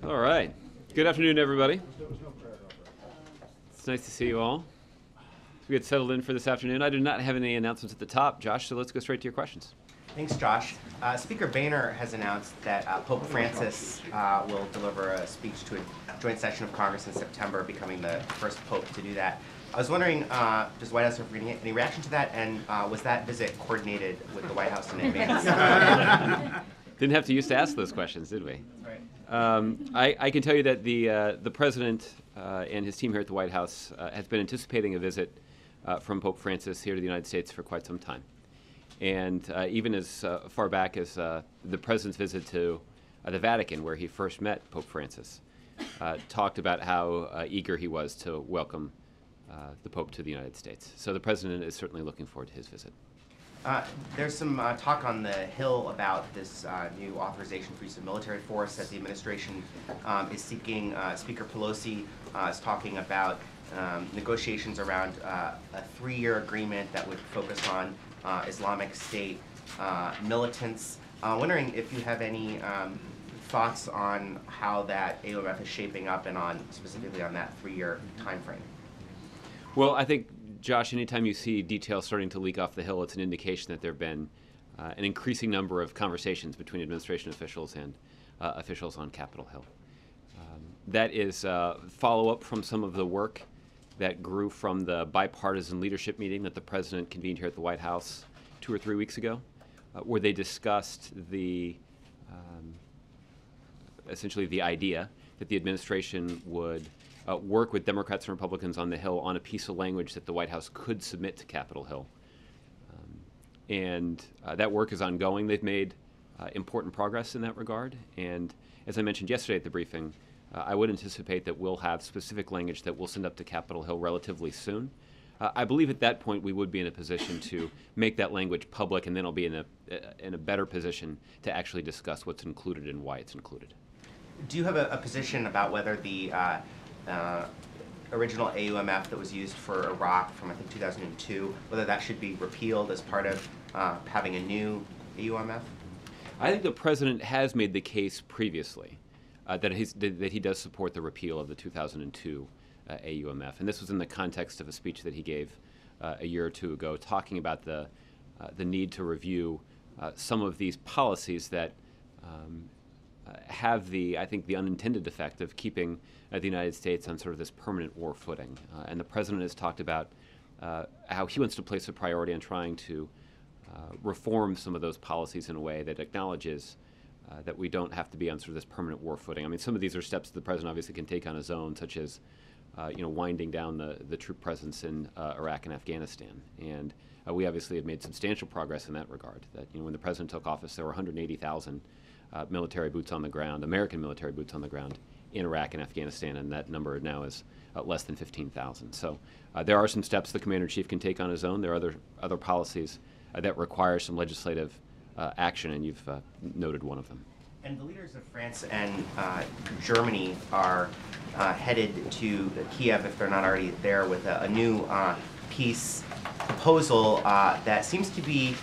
All right. Good afternoon, everybody. It's nice to see you all. We get settled in for this afternoon. I do not have any announcements at the top, Josh, so let's go straight to your questions. Thanks, Josh. Speaker Boehner has announced that Pope Francis will deliver a speech to a joint session of Congress in September, becoming the first pope to do that. I was wondering, does the White House have any reaction to that, and was that visit coordinated with the White House in advance? Didn't have to use to ask those questions, did we? Right. I can tell you that the president and his team here at the White House has been anticipating a visit from Pope Francis here to the United States for quite some time. And even as far back as the president's visit to the Vatican, where he first met Pope Francis, talked about how eager he was to welcome the Pope to the United States. So the president is certainly looking forward to his visit. There's some talk on the Hill about this new authorization for use of military force that the administration is seeking. Speaker Pelosi is talking about negotiations around a 3-year agreement that would focus on Islamic State militants. Wondering if you have any thoughts on how that AUMF is shaping up and specifically on that 3-year time frame. Well, I think, Josh, anytime you see details starting to leak off the Hill, it's an indication that there have been an increasing number of conversations between administration officials and officials on Capitol Hill. That is follow-up from some of the work that grew from the bipartisan leadership meeting that the president convened here at the White House 2 or 3 weeks ago, where they discussed essentially the idea that the administration would work with Democrats and Republicans on the Hill on a piece of language that the White House could submit to Capitol Hill. And that work is ongoing. They've made important progress in that regard. And as I mentioned yesterday at the briefing, I would anticipate that we'll have specific language that we'll send up to Capitol Hill relatively soon. I believe at that point we would be in a position to make that language public, and then I'll be in a better position to actually discuss what's included and why it's included. Do you have a position about whether the original AUMF that was used for Iraq from, I think, 2002, whether that should be repealed as part of having a new AUMF? I think the president has made the case previously that he does support the repeal of the 2002 AUMF. And this was in the context of a speech that he gave a year or two ago, talking about the need to review some of these policies that have I think, the unintended effect of keeping the United States on sort of this permanent war footing. And the president has talked about how he wants to place a priority on trying to reform some of those policies in a way that acknowledges that we don't have to be on sort of this permanent war footing. I mean, some of these are steps that the president obviously can take on his own, such as winding down the troop presence in Iraq and Afghanistan. And we obviously have made substantial progress in that regard. That when the president took office, there were 180,000 military boots on the ground, American military boots on the ground in Iraq and Afghanistan, and that number now is less than 15,000. So there are some steps the commander-in-chief can take on his own. There are other policies that require some legislative action, and you've noted one of them. And the leaders of France and Germany are headed to Kiev, if they're not already there, with a new peace proposal that seems to be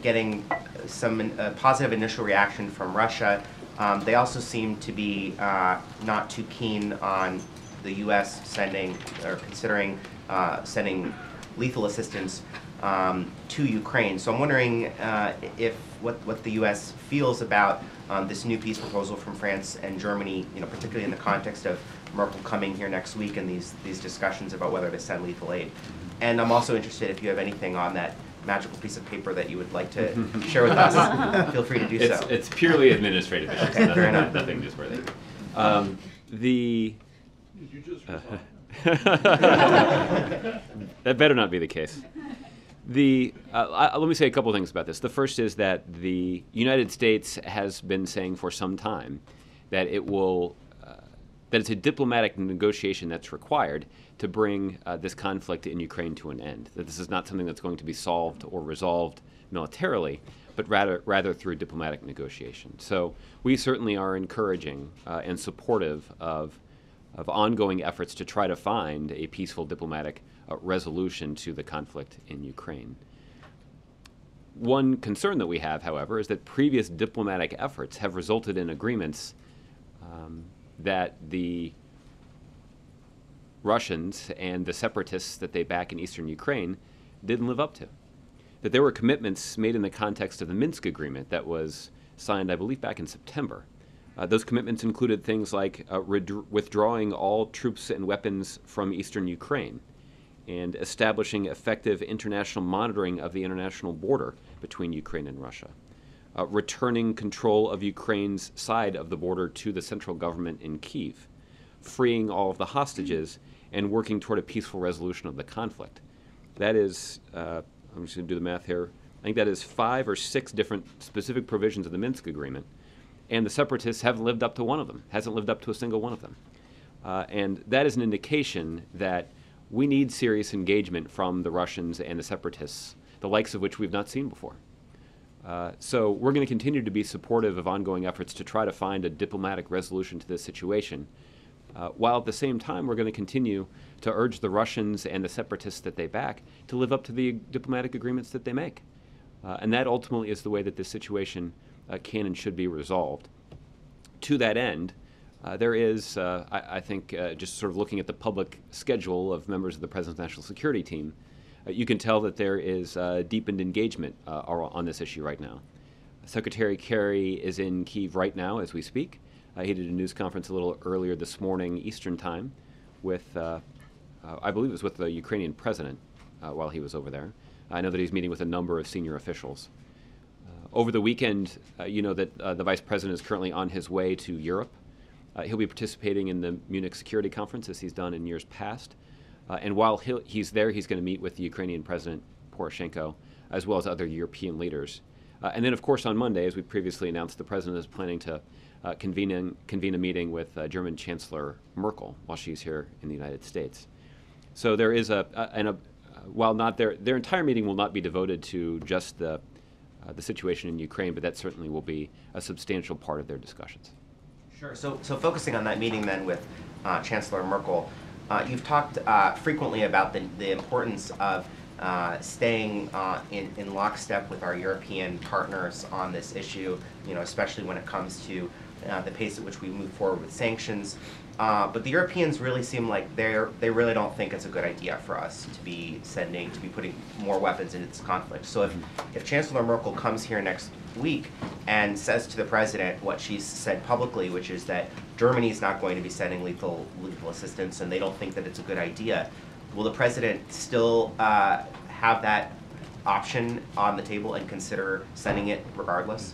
getting some positive initial reaction from Russia. They also seem to be not too keen on the U.S. sending or considering sending lethal assistance to Ukraine. So I'm wondering what the U.S. feels about this new peace proposal from France and Germany, particularly in the context of Merkel coming here next week and these discussions about whether to send lethal aid. And I'm also interested if you have anything on that magical piece of paper that you would like to share with us. Feel free to do so. It's purely administrative issues. Okay, fair enough. Nothing newsworthy. Did you just That better not be the case. Let me say a couple things about this. The first is that the United States has been saying for some time that that it's a diplomatic negotiation that's required to bring this conflict in Ukraine to an end. That this is not something that's going to be solved or resolved militarily, but rather through diplomatic negotiation. So we certainly are encouraging and supportive of ongoing efforts to try to find a peaceful diplomatic resolution to the conflict in Ukraine. One concern that we have, however, is that previous diplomatic efforts have resulted in agreements that the Russians and the separatists that they back in eastern Ukraine didn't live up to. That there were commitments made in the context of the Minsk agreement that was signed, I believe, back in September. Those commitments included things like withdrawing all troops and weapons from eastern Ukraine and establishing effective international monitoring of the international border between Ukraine and Russia, returning control of Ukraine's side of the border to the central government in Kyiv, freeing all of the hostages, and working toward a peaceful resolution of the conflict. That is, I'm just going to do the math here, I think that is 5 or 6 different specific provisions of the Minsk agreement, and the separatists haven't lived up to one of them, hasn't lived up to a single one of them. And that is an indication that we need serious engagement from the Russians and the separatists, the likes of which we've not seen before. So we're going to continue to be supportive of ongoing efforts to try to find a diplomatic resolution to this situation, while at the same time we're going to continue to urge the Russians and the separatists that they back to live up to the diplomatic agreements that they make. And that ultimately is the way that this situation can and should be resolved. To that end, there is, I think, just sort of looking at the public schedule of members of the President's National Security Team, you can tell that there is deepened engagement on this issue right now. Secretary Kerry is in Kyiv right now as we speak. He did a news conference a little earlier this morning Eastern Time with, I believe it was with the Ukrainian president while he was over there. I know that he's meeting with a number of senior officials. Over the weekend, you know that the Vice President is currently on his way to Europe. He'll be participating in the Munich Security Conference as he's done in years past. And while he's there, he's going to meet with the Ukrainian President Poroshenko, as well as other European leaders. And then, of course, on Monday, as we previously announced, the President is planning to convene a meeting with German Chancellor Merkel while she's here in the United States. So there is while not their entire meeting will not be devoted to just the situation in Ukraine, but that certainly will be a substantial part of their discussions. Sure. So focusing on that meeting then with Chancellor Merkel, you've talked frequently about the importance of staying in lockstep with our European partners on this issue, especially when it comes to the pace at which we move forward with sanctions. But the Europeans really seem like they really don't think it's a good idea for us to be putting more weapons into this conflict. So if Chancellor Merkel comes here next week and says to the president what she's said publicly, which is that Germany is not going to be sending lethal assistance and they don't think that it's a good idea, will the president still have that option on the table and consider sending it regardless?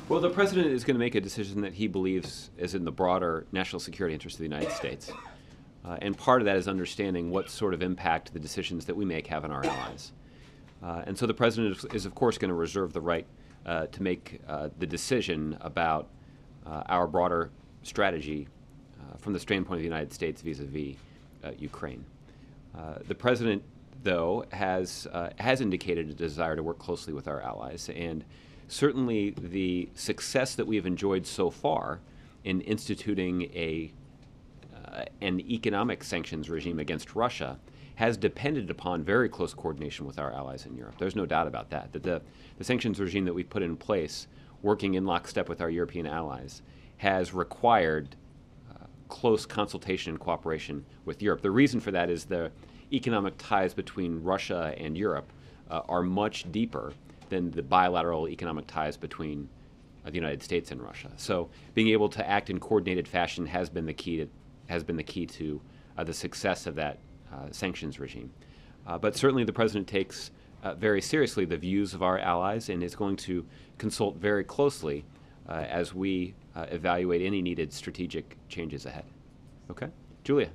Well, the president is going to make a decision that he believes is in the broader national security interest of the United States. And part of that is understanding what sort of impact the decisions that we make have on our allies. And so the president is of course, going to reserve the right to make the decision about our broader strategy from the standpoint of the United States vis-a-vis Ukraine. The president, though, has indicated a desire to work closely with our allies, and certainly the success that we have enjoyed so far in instituting an economic sanctions regime against Russia has depended upon very close coordination with our allies in Europe. There's no doubt about that, that the sanctions regime that we put in place, working in lockstep with our European allies, has required close consultation and cooperation with Europe. The reason for that is the economic ties between Russia and Europe are much deeper than the bilateral economic ties between the United States and Russia. So being able to act in coordinated fashion has been the key to the success of that sanctions regime. But certainly the president takes very seriously the views of our allies and is going to consult very closely as we evaluate any needed strategic changes ahead. Okay? Julia,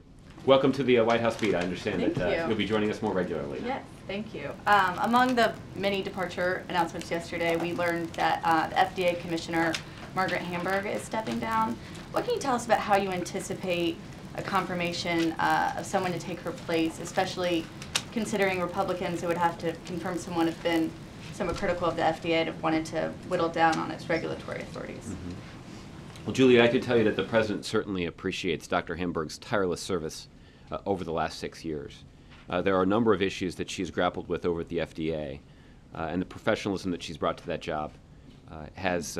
welcome to the White House beat. I understand that you'll be joining us more regularly. Yes, thank you. Among the many departure announcements yesterday, we learned that the FDA Commissioner Margaret Hamburg is stepping down. What can you tell us about how you anticipate a confirmation of someone to take her place, especially considering Republicans who would have to confirm someone have been somewhat critical of the FDA and have wanted to whittle down on its regulatory authorities? Mm-hmm. Well, Julia, I could tell you that the president certainly appreciates Dr. Hamburg's tireless service over the last 6 years. There are a number of issues that she's grappled with over at the FDA, and the professionalism that she's brought to that job has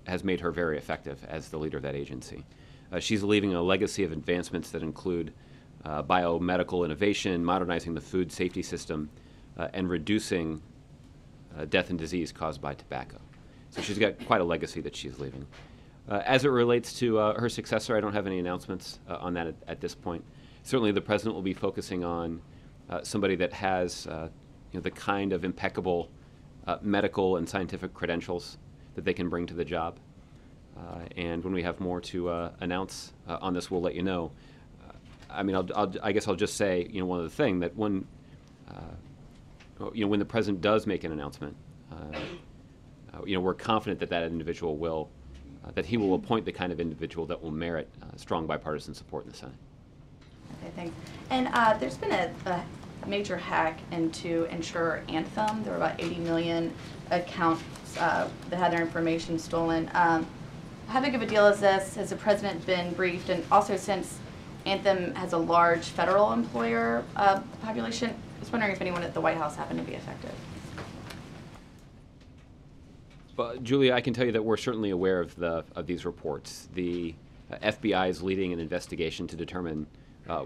has made her very effective as the leader of that agency. She's leaving a legacy of advancements that include biomedical innovation, modernizing the food safety system, and reducing death and disease caused by tobacco. So she's got quite a legacy that she's leaving. As it relates to her successor, I don't have any announcements on that at this point. Certainly the president will be focusing on somebody that has the kind of impeccable medical and scientific credentials that they can bring to the job. And when we have more to announce on this, we'll let you know. I guess I'll just say, one other thing, that when the president does make an announcement, we're confident that that individual will, that he will appoint the kind of individual that will merit strong bipartisan support in the Senate. Okay, thanks. And there's been a major hack into insurer Anthem. There were about 80 million accounts that had their information stolen. How big of a deal is this? Has the president been briefed? And also, since Anthem has a large federal employer population, I was wondering if anyone at the White House happened to be affected. Well, Julia, I can tell you that we're certainly aware of these reports. The FBI is leading an investigation to determine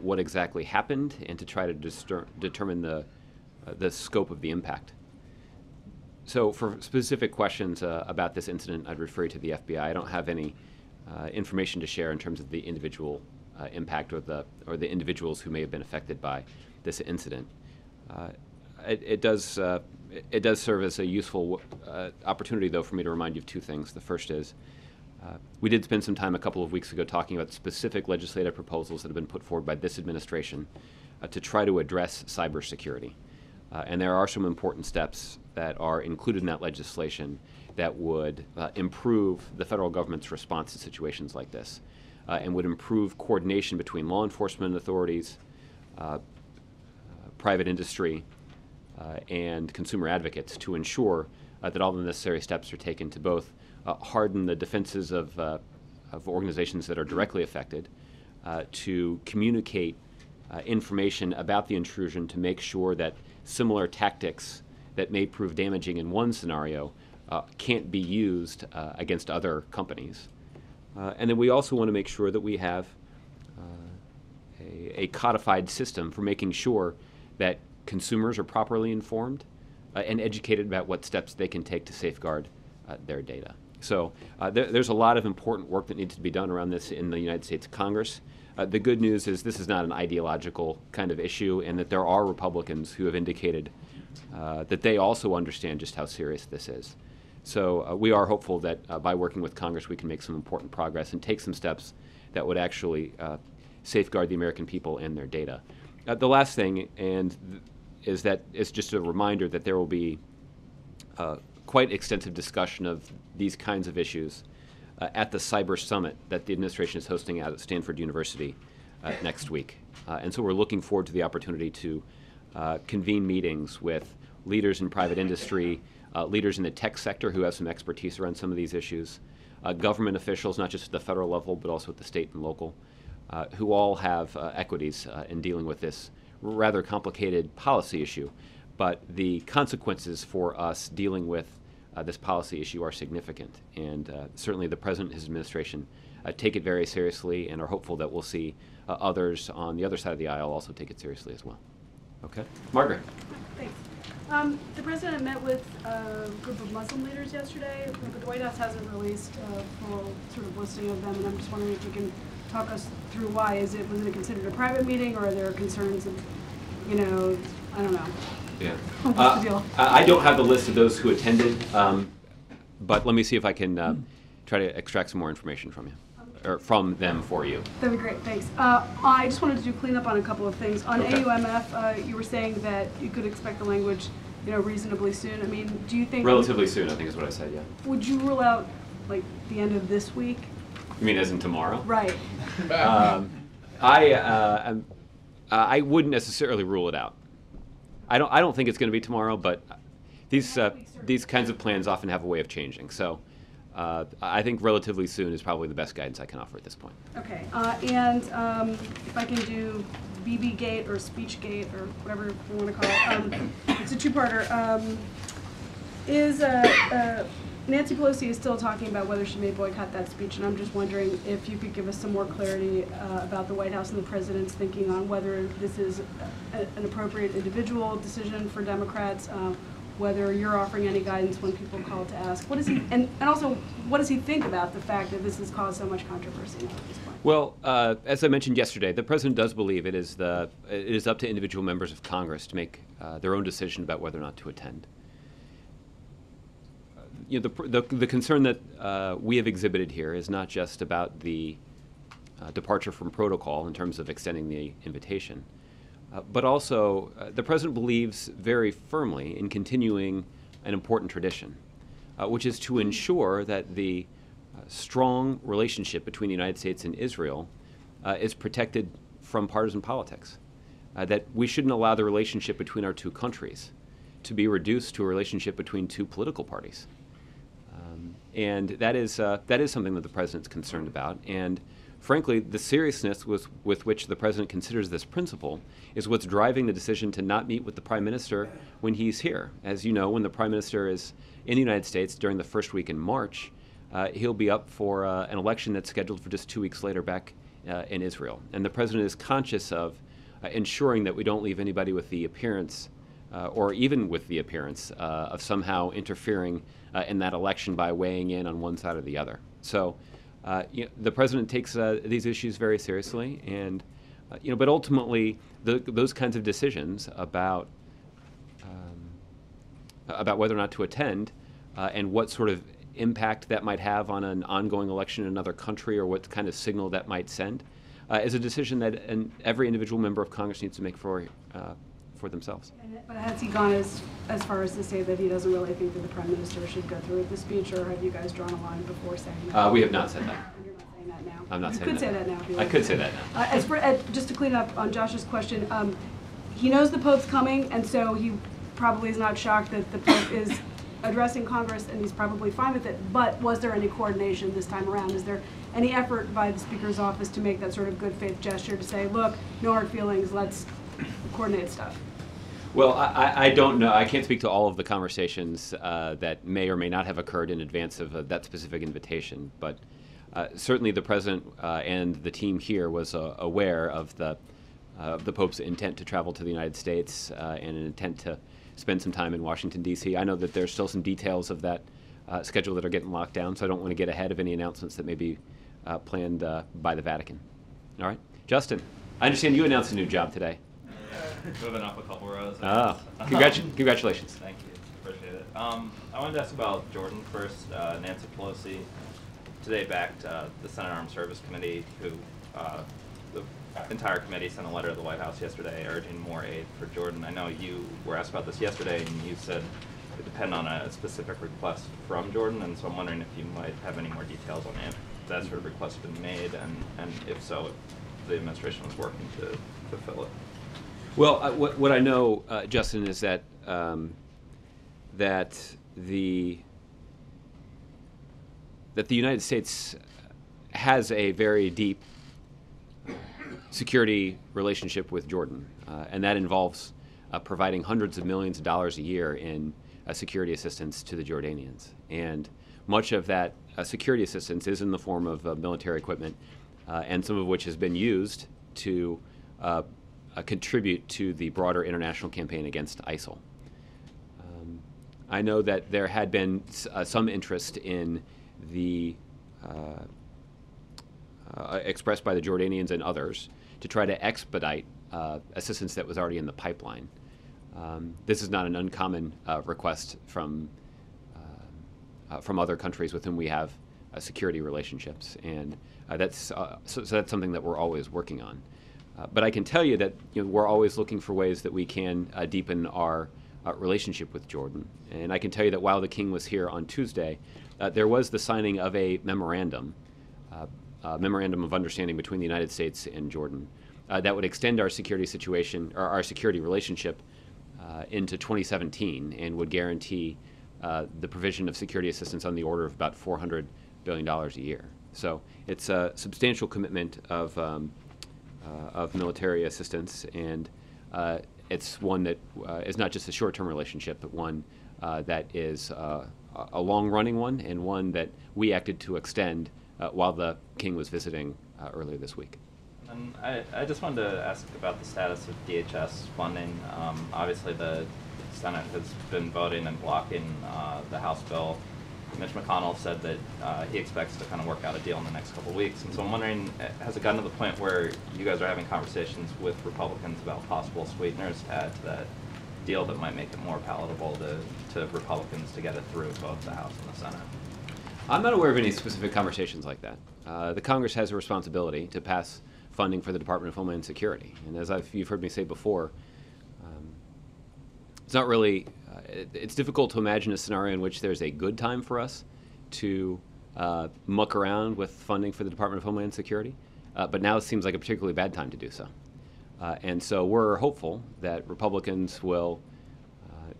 what exactly happened and to try to determine the scope of the impact. So for specific questions about this incident, I'd refer you to the FBI. I don't have any information to share in terms of the individual impact or the individuals who may have been affected by this incident. It does serve as a useful opportunity, though, for me to remind you of two things. The first is we did spend some time a couple of weeks ago talking about specific legislative proposals that have been put forward by this administration to try to address cybersecurity. And there are some important steps that are included in that legislation that would improve the federal government's response to situations like this and would improve coordination between law enforcement authorities, private industry, and consumer advocates to ensure that all the necessary steps are taken to both harden the defenses of organizations that are directly affected, to communicate information about the intrusion to make sure that similar tactics that may prove damaging in one scenario can't be used against other companies. And then we also want to make sure that we have a codified system for making sure that consumers are properly informed and educated about what steps they can take to safeguard their data. So there's a lot of important work that needs to be done around this in the United States Congress. The good news is this is not an ideological kind of issue, and that there are Republicans who have indicated that they also understand just how serious this is. So we are hopeful that by working with Congress we can make some important progress and take some steps that would actually safeguard the American people and their data. The last thing is that it's just a reminder that there will be quite extensive discussion of these kinds of issues at the Cyber Summit that the administration is hosting out at Stanford University next week. And so we're looking forward to the opportunity to convene meetings with leaders in private industry, leaders in the tech sector who have some expertise around some of these issues, government officials, not just at the federal level, but also at the state and local, who all have equities in dealing with this rather complicated policy issue. But the consequences for us dealing with this policy issue are significant. And certainly the President and his administration take it very seriously and are hopeful that we'll see others on the other side of the aisle also take it seriously as well. Okay. Margaret. Thanks. The President met with a group of Muslim leaders yesterday, but the White House hasn't released a full sort of listing of them, and I'm just wondering if you can talk us through why. Was it considered a private meeting, or are there concerns of, I don't know. Yeah. What's the deal? I don't have the list of those who attended, but let me see if I can try to extract some more information from you, or from them for you. That'd be great, thanks. I just wanted to do cleanup on a couple of things. On Okay. AUMF, you were saying that you could expect the language, reasonably soon. I mean, do you think... Relatively soon, I think is what I said, yeah. Would you rule out, like, the end of this week? You mean as in tomorrow? Right. I wouldn't necessarily rule it out. I don't think it's going to be tomorrow, but these kinds of plans often have a way of changing. So I think relatively soon is probably the best guidance I can offer at this point. Okay, and if I can do BB Gate or Speech Gate or whatever you want to call it, it's a two-parter. Nancy Pelosi is still talking about whether she may boycott that speech, and I'm just wondering if you could give us some more clarity about the White House and the president's thinking on whether this is an appropriate individual decision for Democrats, whether you're offering any guidance when people call to ask. What does he, and also, what does he think about the fact that this has caused so much controversy now at this point? Well, as I mentioned yesterday, the president does believe it is up to individual members of Congress to make their own decision about whether or not to attend. The concern that we have exhibited here is not just about the departure from protocol in terms of extending the invitation, but also the president believes very firmly in continuing an important tradition, which is to ensure that the strong relationship between the United States and Israel is protected from partisan politics, that we shouldn't allow the relationship between our two countries to be reduced to a relationship between two political parties. And that is something that the president's concerned about. And frankly, the seriousness with which the president considers this principle is what's driving the decision to not meet with the prime minister when he's here. As you know, when the prime minister is in the United States during the first week in March, he'll be up for an election that's scheduled for just 2 weeks later back in Israel. And the president is conscious of ensuring that we don't leave anybody with the appearance or even with the appearance of somehow interfering in that election by weighing in on one side or the other. So the president takes these issues very seriously, and but ultimately those kinds of decisions about whether or not to attend and what sort of impact that might have on an ongoing election in another country or what kind of signal that might send is a decision that every individual member of Congress needs to make for themselves. But has he gone as far as to say that he doesn't really think that the prime minister should go through with the speech, or have you guys drawn a line before saying that? We have not said that. And you're not saying that now? I'm not you saying could that. say that now if you I like. could say that now. As for, just to clean up on Josh's question, he knows the Pope's coming, and so he probably is not shocked that the Pope is addressing Congress, and he's probably fine with it. But was there any coordination this time around? Is there any effort by the Speaker's office to make that sort of good faith gesture to say, look, no hard feelings, let's coordinate stuff? Well, I don't know. I can't speak to all of the conversations that may or may not have occurred in advance of that specific invitation, but certainly the president and the team here was aware of the Pope's intent to travel to the United States and an intent to spend some time in Washington, D.C. I know that there's still some details of that schedule that are getting locked down, so I don't want to get ahead of any announcements that may be planned by the Vatican. All right? Justin, I understand you announced a new job today. Moving up a couple rows. Oh, congratulations. Thank you. Appreciate it. I wanted to ask about Jordan first. Nancy Pelosi today backed the Senate Armed Service Committee, who the entire committee sent a letter to the White House yesterday urging more aid for Jordan. I know you were asked about this yesterday, and you said it would depend on a specific request from Jordan, and so I'm wondering if you might have any more details on if that sort of request has been made, and if so, if the administration was working to fulfill it. Well, what I know, Justin, is that that the United States has a very deep security relationship with Jordan, and that involves providing hundreds of millions of dollars a year in security assistance to the Jordanians. And much of that security assistance is in the form of military equipment, and some of which has been used to contribute to the broader international campaign against ISIL. I know that there had been some interest in the expressed by the Jordanians and others to try to expedite assistance that was already in the pipeline. This is not an uncommon request from other countries with whom we have security relationships, and that's something that we're always working on. But I can tell you that we're always looking for ways that we can deepen our relationship with Jordan. And I can tell you that while the King was here on Tuesday, there was the signing of a memorandum of understanding between the United States and Jordan that would extend our security situation or our security relationship into 2017 and would guarantee the provision of security assistance on the order of about $400 billion a year. So it's a substantial commitment of military assistance, and it's one that is not just a short-term relationship, but one that is a long-running one and one that we acted to extend while the king was visiting earlier this week. And I just wanted to ask about the status of DHS funding. Obviously, the Senate has been voting and blocking the House bill. Mitch McConnell said that he expects to kind of work out a deal in the next couple of weeks. And so I'm wondering, has it gotten to the point where you guys are having conversations with Republicans about possible sweeteners to add to that deal that might make it more palatable to Republicans to get it through both the House and the Senate? I'm not aware of any specific conversations like that. The Congress has a responsibility to pass funding for the Department of Homeland Security. And as you've heard me say before, it's not really, it's difficult to imagine a scenario in which there's a good time for us to muck around with funding for the Department of Homeland Security, but now it seems like a particularly bad time to do so. And so we're hopeful that Republicans will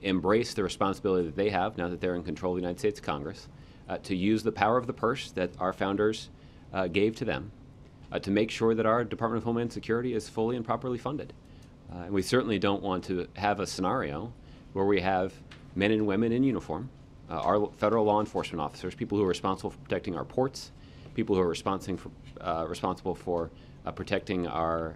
embrace the responsibility that they have now that they're in control of the United States Congress to use the power of the purse that our founders gave to them to make sure that our Department of Homeland Security is fully and properly funded. And we certainly don't want to have a scenario where we have men and women in uniform, our federal law enforcement officers, people who are responsible for protecting our ports, people who are responsible for protecting our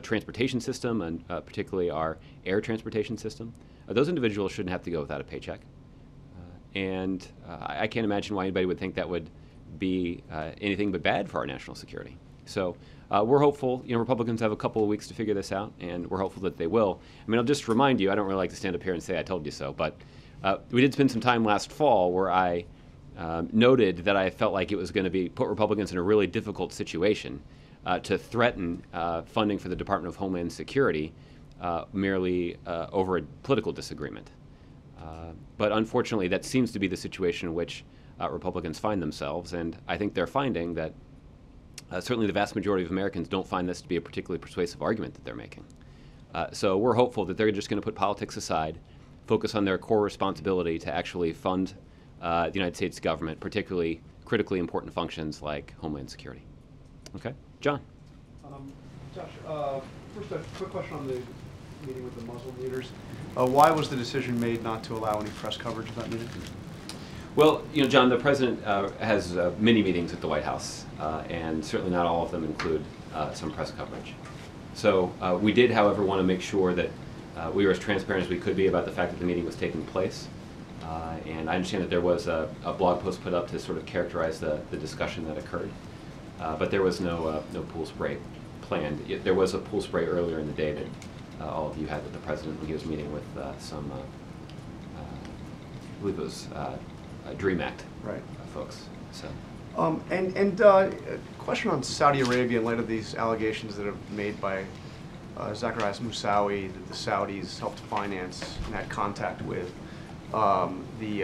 transportation system, and particularly our air transportation system. Those individuals shouldn't have to go without a paycheck. And I can't imagine why anybody would think that would be anything but bad for our national security. So we're hopeful. Republicans have a couple of weeks to figure this out, and we're hopeful that they will. I mean, I'll just remind you, I don't really like to stand up here and say I told you so, but we did spend some time last fall where I noted that I felt like it was going to put Republicans in a really difficult situation to threaten funding for the Department of Homeland Security merely over a political disagreement. But unfortunately, that seems to be the situation in which Republicans find themselves, and I think they're finding that certainly the vast majority of Americans don't find this to be a particularly persuasive argument that they're making. So we're hopeful that they're just going to put politics aside, focus on their core responsibility to actually fund the United States government, particularly critically important functions like Homeland Security. Okay, John. Josh, first a quick question on the meeting with the Muslim leaders. Why was the decision made not to allow any press coverage of that meeting? Well, John, the president has many meetings at the White House, and certainly not all of them include some press coverage. So we did, however, want to make sure that we were as transparent as we could be about the fact that the meeting was taking place. And I understand that there was a blog post put up to sort of characterize the discussion that occurred, but there was no pool spray planned. There was a pool spray earlier in the day that all of you had with the president when he was meeting with some, I believe it was DREAM Act folks. So. A question on Saudi Arabia in light of these allegations that are made by Zacharias Moussaoui that the Saudis helped finance and had contact with the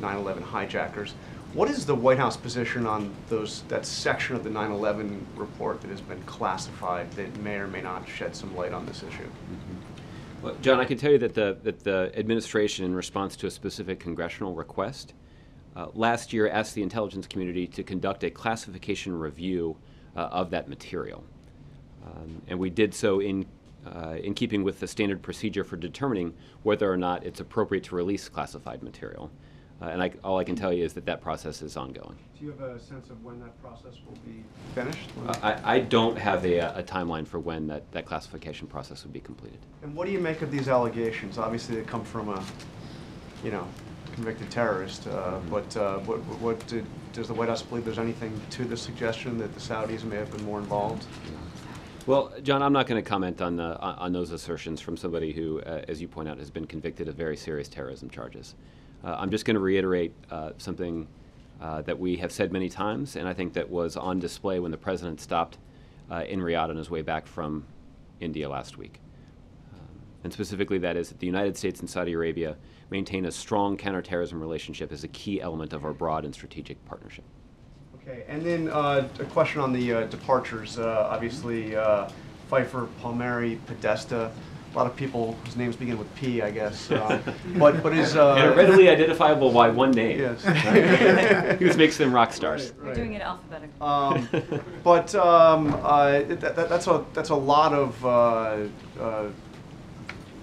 9/11 hijackers. What is the White House position on that section of the 9/11 report that has been classified that may or may not shed some light on this issue? Mm-hmm. Well, John, I can tell you that the administration, in response to a specific congressional request, last year asked the intelligence community to conduct a classification review of that material. And we did so in keeping with the standard procedure for determining whether or not it's appropriate to release classified material. And all I can tell you is that process is ongoing. Do you have a sense of when that process will be finished? I don't have a timeline for when that classification process would be completed. And what do you make of these allegations? Obviously, they come from a, convicted terrorist. But does the White House believe there's anything to the suggestion that the Saudis may have been more involved? Well, John, I'm not going to comment on those assertions from somebody who, as you point out, has been convicted of very serious terrorism charges. I'm just going to reiterate something that we have said many times, and I think that was on display when the president stopped in Riyadh on his way back from India last week. And specifically, that is that the United States and Saudi Arabia maintain a strong counterterrorism relationship as a key element of our broad and strategic partnership. Okay, and then a question on the departures. Obviously, Pfeiffer, Palmieri, Podesta. A lot of people whose names begin with P, I guess. But is and readily identifiable by one name. Yes. Right? Which makes them rock stars. Right. We're doing it alphabetically. But that's a lot of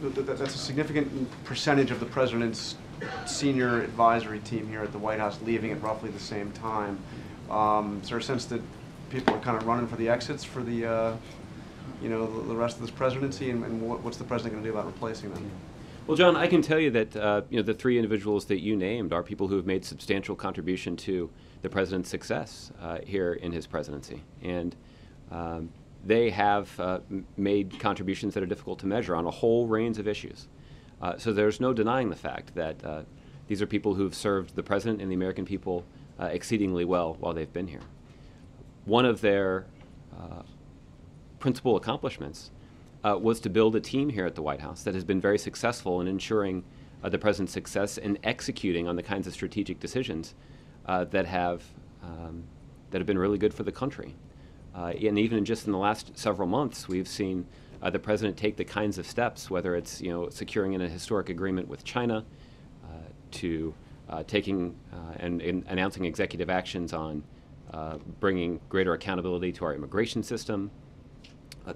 that's a significant percentage of the president's senior advisory team here at the White House leaving at roughly the same time. Is there a sense that people are kind of running for the exits for the, the rest of this presidency, and what's the president going to do about replacing them? Well, John, I can tell you that the three individuals that you named are people who have made substantial contribution to the president's success here in his presidency, and they have made contributions that are difficult to measure on a whole range of issues. So there's no denying the fact that these are people who've served the president and the American people exceedingly well while they've been here. One of their principal accomplishments was to build a team here at the White House that has been very successful in ensuring the president's success and executing on the kinds of strategic decisions that have been really good for the country. And even just in the last several months, we've seen the president take the kinds of steps, whether it's securing a historic agreement with China, to taking and announcing executive actions on bringing greater accountability to our immigration system.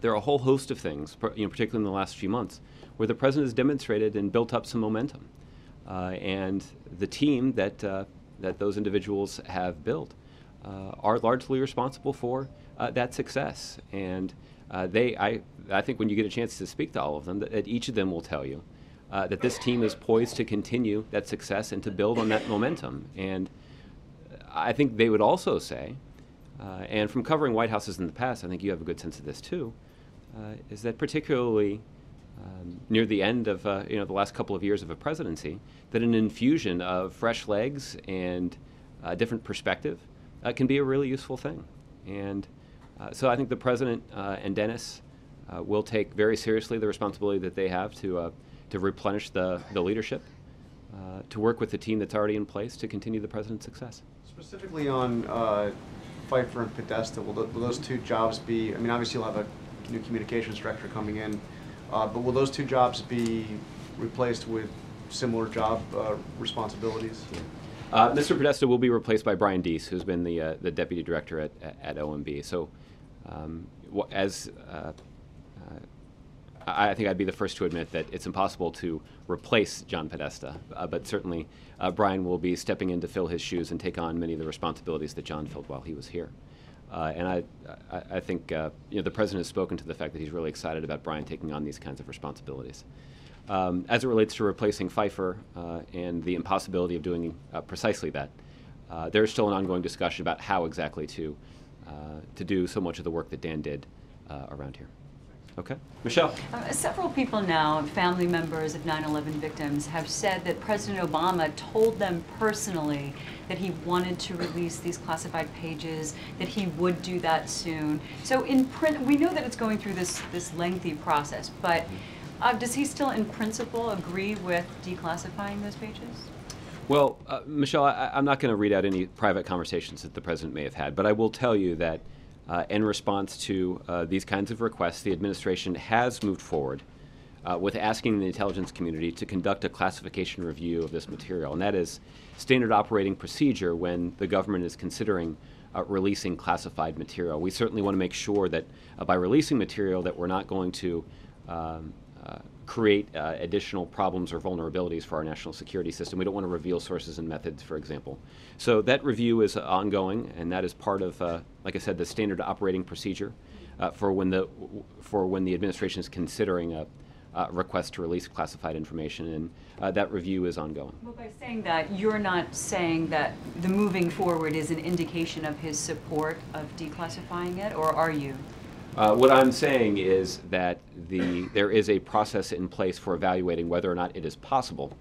There are a whole host of things, particularly in the last few months, where the president has demonstrated and built up some momentum. And the team that those individuals have built are largely responsible for that success. And I think when you get a chance to speak to all of them, that each of them will tell you that this team is poised to continue that success and to build on that momentum. And I think they would also say, and from covering White Houses in the past, I think you have a good sense of this too, is that particularly near the end of the last couple of years of a presidency, that an infusion of fresh legs and a different perspective can be a really useful thing. And so I think the president and Dennis will take very seriously the responsibility that they have to replenish the leadership, to work with the team that's already in place to continue the president's success. Specifically on Pfeiffer and Podesta, will those two jobs be, I mean, obviously you'll have a new communications director coming in, but will those two jobs be replaced with similar job responsibilities? Mr. Podesta will be replaced by Brian Deese, who's been the deputy director at OMB. So I think I'd be the first to admit that it's impossible to replace John Podesta, but certainly Brian will be stepping in to fill his shoes and take on many of the responsibilities that John filled while he was here. And I think the president has spoken to the fact that he's really excited about Brian taking on these kinds of responsibilities. As it relates to replacing Pfeiffer and the impossibility of doing precisely that, there's still an ongoing discussion about how exactly to do so much of the work that Dan did around here. Okay. Michelle. Several people now, family members of 9/11 victims, have said that President Obama told them personally that he wanted to release these classified pages, that he would do that soon. So in print, we know that it's going through this lengthy process, but does he still in principle agree with declassifying those pages? Well, Michelle, I'm not going to read out any private conversations that the president may have had, but I will tell you that in response to these kinds of requests, the administration has moved forward with asking the intelligence community to conduct a classification review of this material. And that is standard operating procedure when the government is considering releasing classified material. We certainly want to make sure that by releasing material that we're not going to create additional problems or vulnerabilities for our national security system. We don't want to reveal sources and methods, for example. So that review is ongoing, and that is part of, like I said, the standard operating procedure for when the administration is considering a request to release classified information, and that review is ongoing. Well, by saying that, you're not saying that the moving forward is an indication of his support of declassifying it, or are you? What I'm saying is that there is a process in place for evaluating whether or not it is possible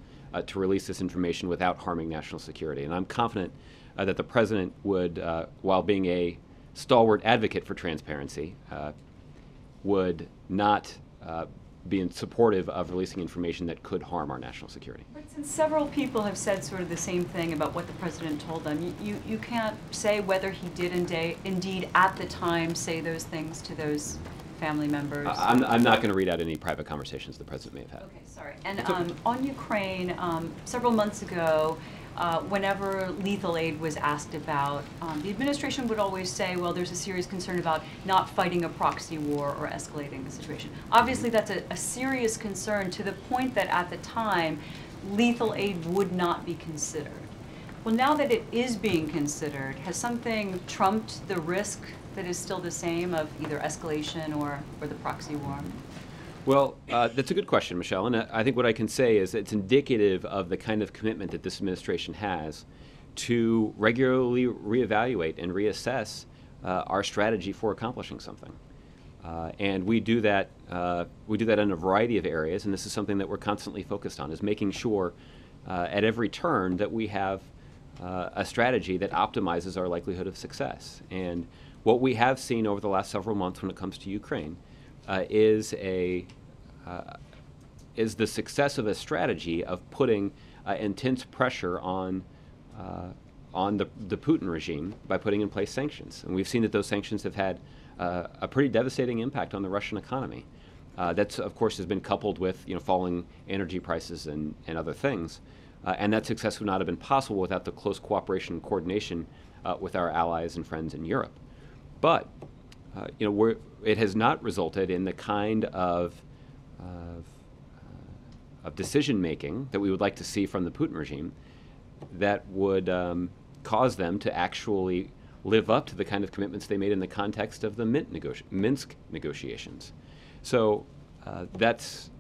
to release this information without harming national security. And I'm confident that the president would, while being a stalwart advocate for transparency, would not be supportive of releasing information that could harm our national security. But since several people have said sort of the same thing about what the president told them, you can't say whether he did indeed at the time say those things to those family members. I'm not going to read out any private conversations the president may have had. Okay, sorry. And on Ukraine, several months ago, whenever lethal aid was asked about, the administration would always say, well, there's a serious concern about not fighting a proxy war or escalating the situation. Obviously, that's a serious concern to the point that at the time, lethal aid would not be considered. Well, now that it is being considered, has something trumped the risk that is still the same of either escalation or the proxy war? Well, that's a good question, Michelle, and I think what I can say is it's indicative of the kind of commitment that this administration has to regularly reevaluate and reassess our strategy for accomplishing something. And we do that in a variety of areas, and this is something that we're constantly focused on, is making sure at every turn that we have a strategy that optimizes our likelihood of success. And what we have seen over the last several months when it comes to Ukraine is the success of a strategy of putting intense pressure on the Putin regime by putting in place sanctions. And we've seen that those sanctions have had a pretty devastating impact on the Russian economy. That's, of course, has been coupled with falling energy prices and other things. And that success would not have been possible without the close cooperation and coordination with our allies and friends in Europe. But it has not resulted in the kind of decision making that we would like to see from the Putin regime that would cause them to actually live up to the kind of commitments they made in the context of the Minsk negotiations. So that's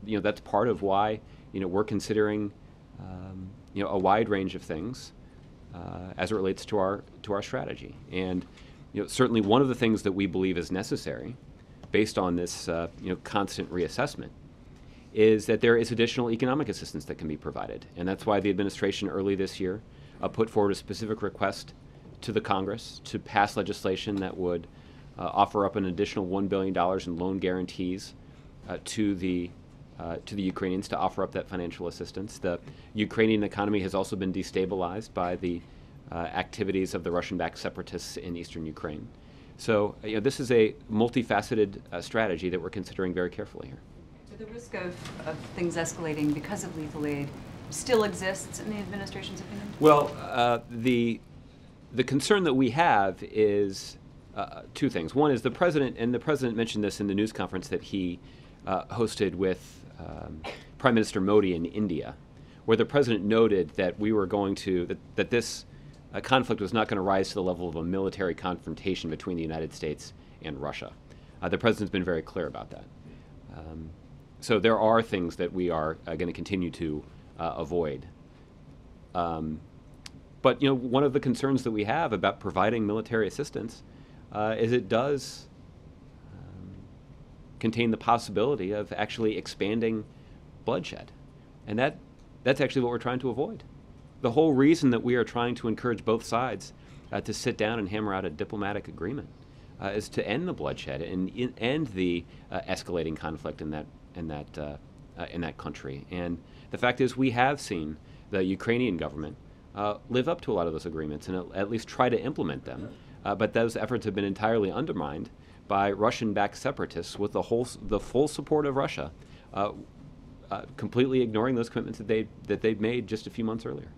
part of why we're considering a wide range of things as it relates to our strategy. And certainly one of the things that we believe is necessary, based on this constant reassessment, is that there is additional economic assistance that can be provided. And that's why the administration early this year put forward a specific request to the Congress to pass legislation that would offer up an additional $1 billion in loan guarantees to the Ukrainians to offer up that financial assistance. The Ukrainian economy has also been destabilized by the activities of the Russian-backed separatists in eastern Ukraine. So this is a multifaceted strategy that we're considering very carefully here. So the risk of things escalating because of lethal aid still exists in the administration's opinion? Well, the concern that we have is two things. One is the president mentioned this in the news conference that he hosted with Prime Minister Modi in India, where the president noted that that this conflict was not going to rise to the level of a military confrontation between the United States and Russia. The president's been very clear about that. So there are things that we are going to continue to avoid. But one of the concerns that we have about providing military assistance is it does contain the possibility of actually expanding bloodshed, and that's actually what we're trying to avoid. The whole reason that we are trying to encourage both sides to sit down and hammer out a diplomatic agreement is to end the bloodshed and end the escalating conflict in that country. And the fact is, we have seen the Ukrainian government live up to a lot of those agreements and at least try to implement them. But those efforts have been entirely undermined by Russian-backed separatists with the full support of Russia, completely ignoring those commitments that they'd made just a few months earlier.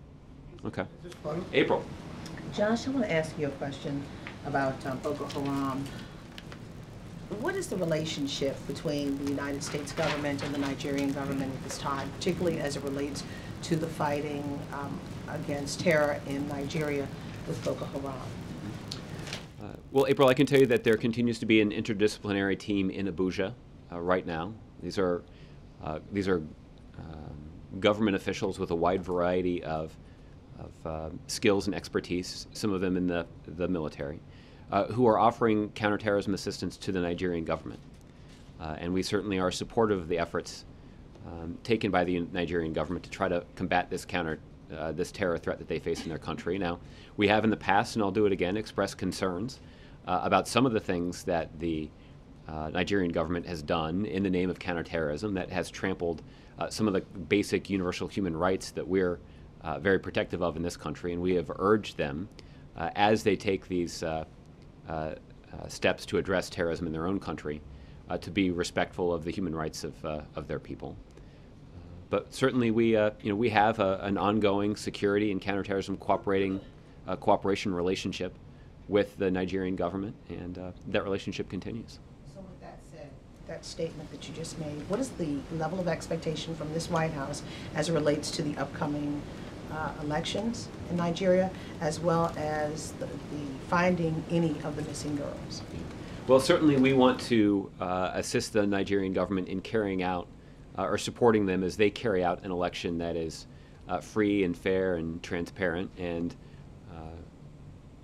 Okay. April. Josh, I want to ask you a question about Boko Haram. What is the relationship between the United States government and the Nigerian government at this time, particularly as it relates to the fighting against terror in Nigeria with Boko Haram? Well, April, I can tell you that there continues to be an interdisciplinary team in Abuja right now. These are government officials with a wide variety of skills and expertise, some of them in the military, who are offering counterterrorism assistance to the Nigerian government. And we certainly are supportive of the efforts taken by the Nigerian government to try to combat this terror threat that they face in their country. Now, we have in the past, and I'll do it again, expressed concerns about some of the things that the Nigerian government has done in the name of counterterrorism that has trampled some of the basic universal human rights that we're very protective of in this country, and we have urged them as they take these steps to address terrorism in their own country to be respectful of the human rights of their people. But certainly we have an ongoing security and counterterrorism cooperation relationship with the Nigerian government, and that relationship continues. So with that said, that statement that you just made, what is the level of expectation from this White House as it relates to the upcoming elections in Nigeria, as well as the finding any of the missing girls? Well, certainly we want to assist the Nigerian government in carrying out or supporting them as they carry out an election that is free and fair and transparent and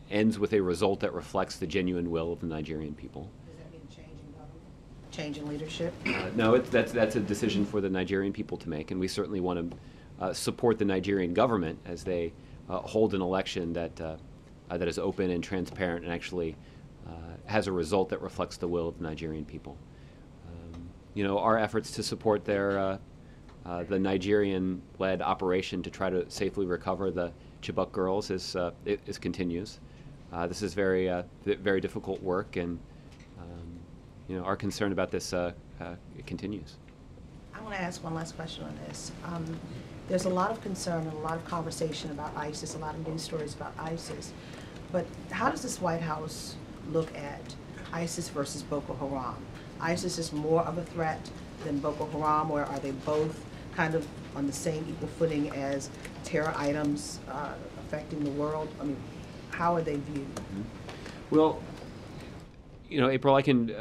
ends with a result that reflects the genuine will of the Nigerian people. Does that mean change in government? Change in leadership? No, that's a decision for the Nigerian people to make, and we certainly want to support the Nigerian government as they hold an election that that is open and transparent and actually has a result that reflects the will of the Nigerian people. You know, our efforts to support their the Nigerian-led operation to try to safely recover the Chibok girls is continues. This is very very difficult work, and you know, our concern about this it continues. I want to ask one last question on this. There's a lot of concern and a lot of conversation about ISIS, a lot of news stories about ISIS, but how does this White House look at ISIS versus Boko Haram? ISIS is more of a threat than Boko Haram, or are they both kind of on the same equal footing as terror items affecting the world? I mean, how are they viewed? Well, you know, April, I can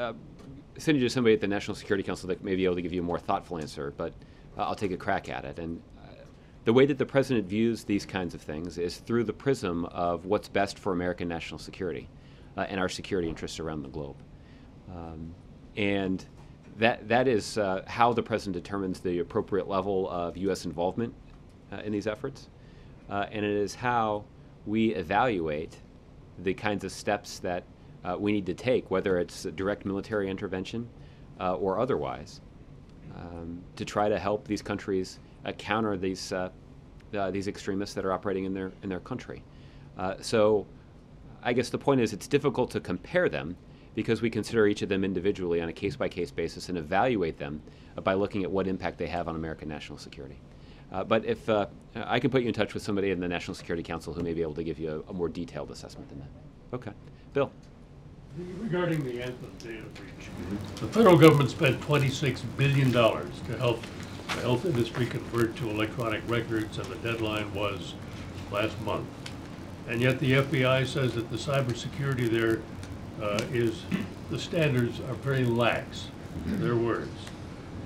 send you to somebody at the National Security Council that may be able to give you a more thoughtful answer, but I'll take a crack at it. And the way that the president views these kinds of things is through the prism of what's best for American national security and our security interests around the globe. And that is how the president determines the appropriate level of U.S. involvement in these efforts. And it is how we evaluate the kinds of steps that we need to take, whether it's direct military intervention or otherwise, to try to help these countries counter these extremists that are operating in their country. So I guess the point is it's difficult to compare them because we consider each of them individually on a case-by-case basis and evaluate them by looking at what impact they have on American national security. But if I can put you in touch with somebody in the National Security Council who may be able to give you a more detailed assessment than that. Okay. Bill. Regarding the Anthem data breach, the federal government spent $26 billion to help the health industry convert to electronic records, and the deadline was last month. And yet the FBI says that the cybersecurity there the standards are very lax, in their words.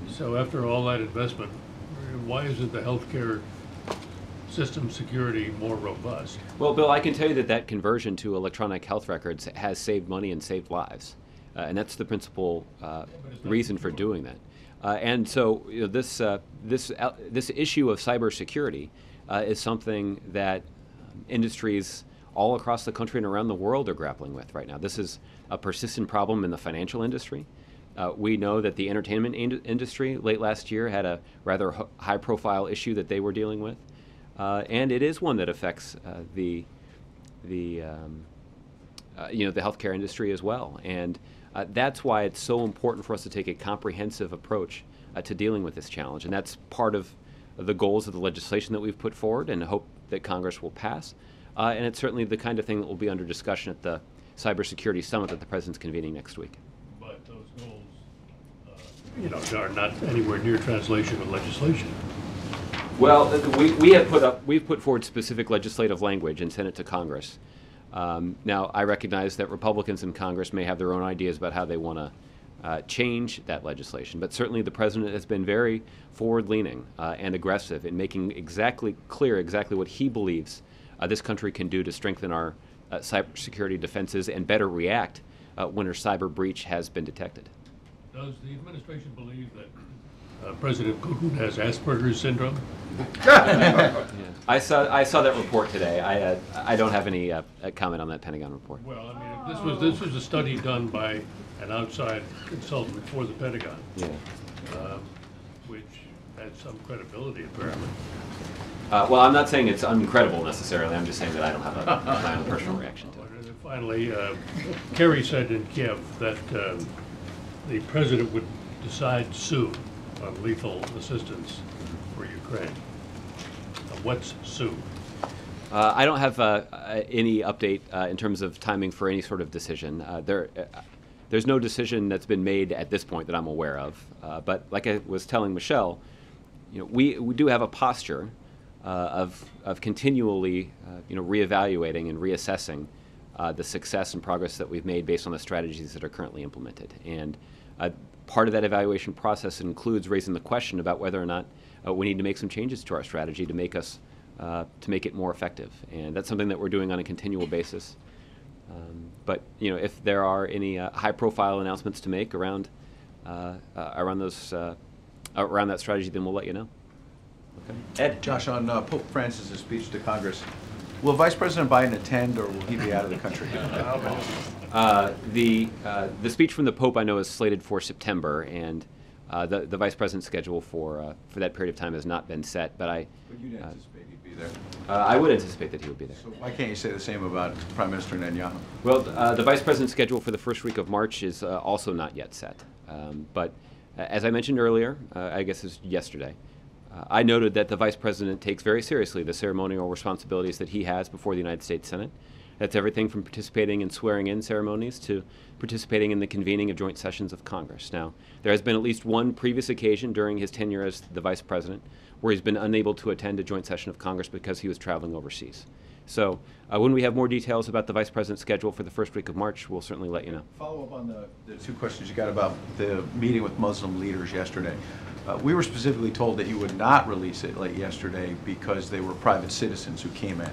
So after all that investment, why isn't the healthcare system security more robust? Well, Bill, I can tell you that conversion to electronic health records has saved money and saved lives. And that's the principal reason for doing that. And so you know, this issue of cybersecurity is something that industries all across the country and around the world are grappling with right now. This is a persistent problem in the financial industry. We know that the entertainment industry late last year had a rather high-profile issue that they were dealing with, and it is one that affects the healthcare industry as well. And that's why it's so important for us to take a comprehensive approach to dealing with this challenge, and that's part of the goals of the legislation that we've put forward and hope that Congress will pass. And it's certainly the kind of thing that will be under discussion at the Cybersecurity Summit that the President's convening next week. But those goals, are not anywhere near translation of legislation. Well, we've put forward specific legislative language and sent it to Congress. Now, I recognize that Republicans in Congress may have their own ideas about how they want to change that legislation, but certainly the President has been very forward-leaning and aggressive in making clear exactly what he believes this country can do to strengthen our cybersecurity defenses and better react when a cyber breach has been detected. Does the administration believe that President Putin has Asperger's syndrome? Yeah. I saw that report today. I don't have any comment on that Pentagon report. Well, I mean, this was a study done by an outside consultant for the Pentagon, Yeah. Which had some credibility apparently. Well, I'm not saying it's uncredible necessarily. I'm just saying that I don't have my own personal reaction to it. And then finally, Kerry said in Kiev that the president would decide soon on lethal assistance for Ukraine. What's soon? I don't have any update in terms of timing for any sort of decision. There there's no decision that's been made at this point that I'm aware of. But like I was telling Michelle, we do have a posture of continually reevaluating and reassessing the success and progress that we've made based on the strategies that are currently implemented. And part of that evaluation process includes raising the question about whether or not we need to make some changes to our strategy to make it more effective. And that's something that we're doing on a continual basis. But if there are any high-profile announcements to make around that strategy, then we'll let you know. Okay. Ed. Josh, on Pope Francis' speech to Congress, will Vice President Biden attend, or will he be out of the country? The speech from the Pope, I know, is slated for September, and the Vice President's schedule for that period of time has not been set. But you'd anticipate he'd be there? I would anticipate that he would be there. So why can't you say the same about Prime Minister Netanyahu? Well, the Vice President's schedule for the first week of March is also not yet set. But as I mentioned earlier, I guess it was yesterday, I noted that the Vice President takes very seriously the ceremonial responsibilities that he has before the United States Senate. That's everything from participating in swearing-in ceremonies to participating in the convening of joint sessions of Congress. Now, there has been at least one previous occasion during his tenure as the Vice President where he's been unable to attend a joint session of Congress because he was traveling overseas. So when we have more details about the Vice President's schedule for the first week of March, we'll certainly let you know. Follow up on the two questions you got about the meeting with Muslim leaders yesterday. We were specifically told that you would not release it late yesterday because they were private citizens who came in.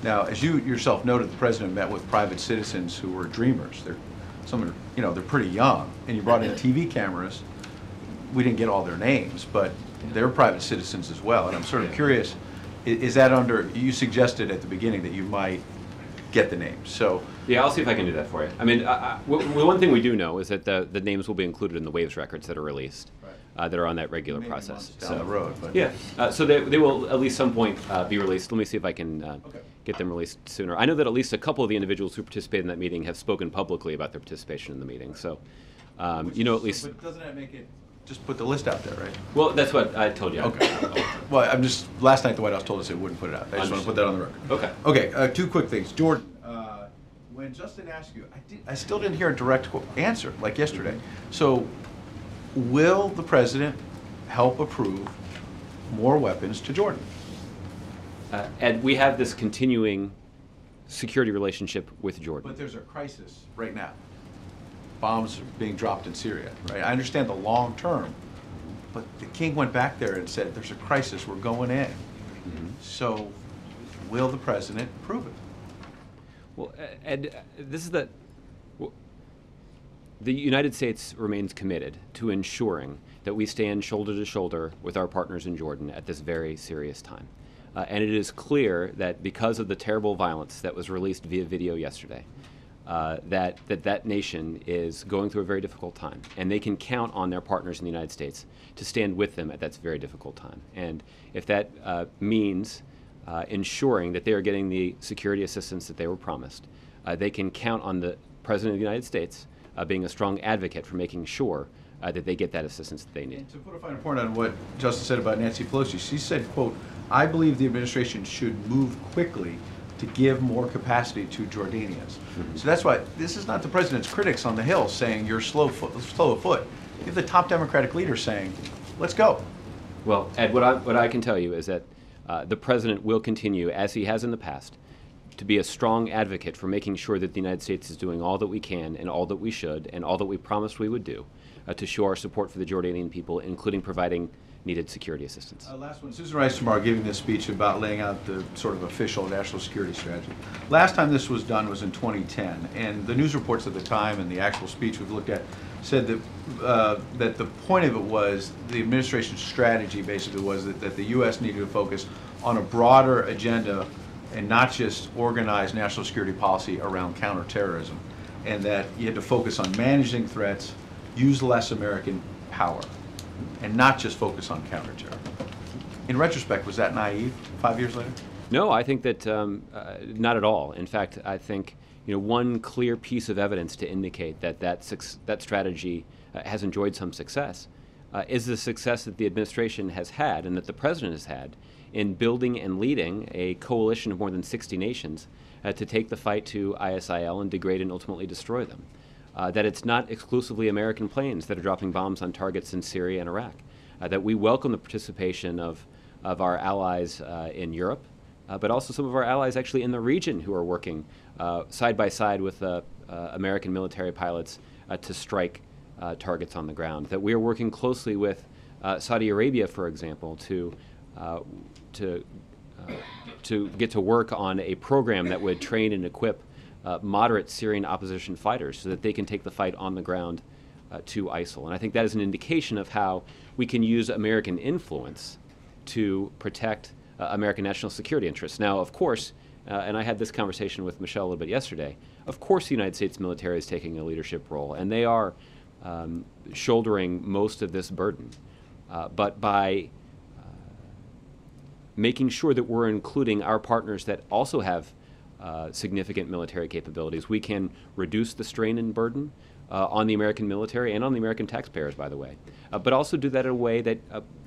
Now, as you yourself noted, the president met with private citizens who were dreamers. They're pretty young, and you brought in TV cameras. We didn't get all their names, but they're private citizens as well. And I'm sort of curious, is that you suggested at the beginning that you might get the names. So yeah, I'll see if I can do that for you. I mean, one thing we do know is that the names will be included in the waves records that are released, that are on that regular process. Down the road, but yeah, so they will at least some point be released. Let me see if I can get them released sooner. I know that at least a couple of the individuals who participated in that meeting have spoken publicly about their participation in the meeting. So, at least. But doesn't that make it? Just put the list out there, right? Well, that's what I told you. Okay. Well, last night the White House told us they wouldn't put it out. I just want to put that on the record. Okay. Okay, two quick things. Jordan, when Justin asked you, I still didn't hear a direct answer like yesterday. So, will the president help approve more weapons to Jordan? Ed, we have this continuing security relationship with Jordan. But there's a crisis right now. Bombs are being dropped in Syria, right? I understand the long term, but the king went back there and said, there's a crisis, we're going in. So, will the president approve it? Well, Ed, the United States remains committed to ensuring that we stand shoulder to shoulder with our partners in Jordan at this very serious time. And it is clear that because of the terrible violence that was released via video yesterday, that nation is going through a very difficult time, and they can count on their partners in the United States to stand with them at that very difficult time. And if that means ensuring that they are getting the security assistance that they were promised, they can count on the President of the United States being a strong advocate for making sure that they get that assistance that they need. And to put a finer point on what Justice said about Nancy Pelosi, she said, quote, I believe the administration should move quickly to give more capacity to Jordanians. So that's why this is not the president's critics on the Hill saying you're slow of foot. You have the top Democratic leader saying, let's go. Well, Ed, what I can tell you is that the president will continue, as he has in the past, to be a strong advocate for making sure that the United States is doing all that we can and all that we should and all that we promised we would do to show our support for the Jordanian people, including providing needed security assistance. Last one, Susan Rice tomorrow giving this speech about laying out the sort of official national security strategy. Last time this was done was in 2010, and the news reports at the time and the actual speech we've looked at said that the point of it was, the administration's strategy basically was that the U.S. needed to focus on a broader agenda and not just organize national security policy around counterterrorism, and that you had to focus on managing threats, use less American power, and not just focus on counterterrorism. In retrospect, was that naive 5 years later? No, I think that not at all. In fact, I think one clear piece of evidence to indicate that strategy has enjoyed some success is the success that the administration has had and that the president has had in building and leading a coalition of more than 60 nations to take the fight to ISIL and degrade and ultimately destroy them. that it's not exclusively American planes that are dropping bombs on targets in Syria and Iraq, that we welcome the participation of our allies in Europe, but also some of our allies actually in the region who are working side by side with American military pilots to strike targets on the ground. That we are working closely with Saudi Arabia, for example, to get to work on a program that would train and equip moderate Syrian opposition fighters so that they can take the fight on the ground to ISIL. And I think that is an indication of how we can use American influence to protect American national security interests. Now, of course, and I had this conversation with Michelle a little bit yesterday, of course the United States military is taking a leadership role, and they are shouldering most of this burden. But by making sure that we're including our partners that also have significant military capabilities, we can reduce the strain and burden on the American military and on the American taxpayers, by the way, but also do that in a way that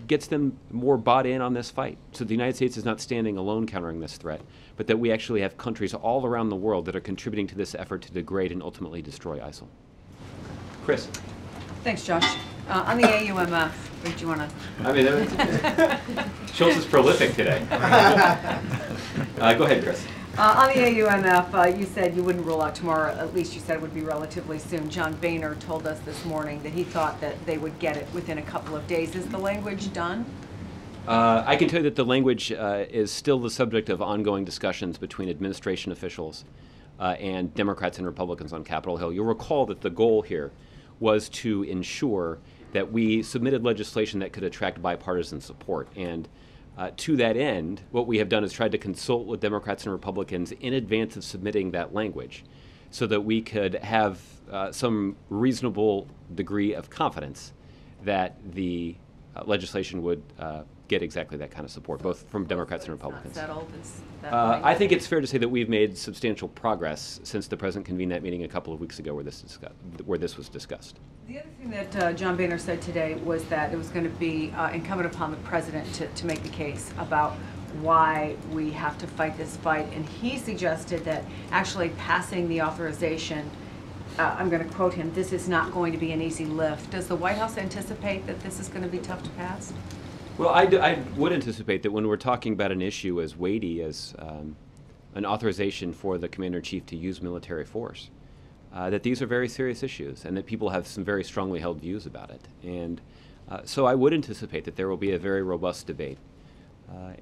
gets them more bought in on this fight. So the United States is not standing alone countering this threat, but that we actually have countries all around the world that are contributing to this effort to degrade and ultimately destroy ISIL. Chris. Thanks, Josh. On the AUMF, do you want to? I mean, Schultz is prolific today. Go ahead, Chris. On the AUMF, you said you wouldn't rule out tomorrow. At least you said it would be relatively soon. John Boehner told us this morning that he thought that they would get it within a couple of days. Is the language done? I can tell you that the language is still the subject of ongoing discussions between administration officials and Democrats and Republicans on Capitol Hill. You'll recall that the goal here was to ensure that we submitted legislation that could attract bipartisan support. And to that end, what we have done is tried to consult with Democrats and Republicans in advance of submitting that language so that we could have some reasonable degree of confidence that the legislation would get exactly that kind of support, both from Democrats and Republicans. Settled, I think it's fair to say that we've made substantial progress since the President convened that meeting a couple of weeks ago where this was discussed. The other thing that John Boehner said today was that it was going to be incumbent upon the President to make the case about why we have to fight this fight, and he suggested that actually passing the authorization, I'm going to quote him, "This is not going to be an easy lift." Does the White House anticipate that this is going to be tough to pass? Well, I would anticipate that when we're talking about an issue as weighty as an authorization for the Commander-in-Chief to use military force, that these are very serious issues and that people have some very strongly held views about it. And so I would anticipate that there will be a very robust debate.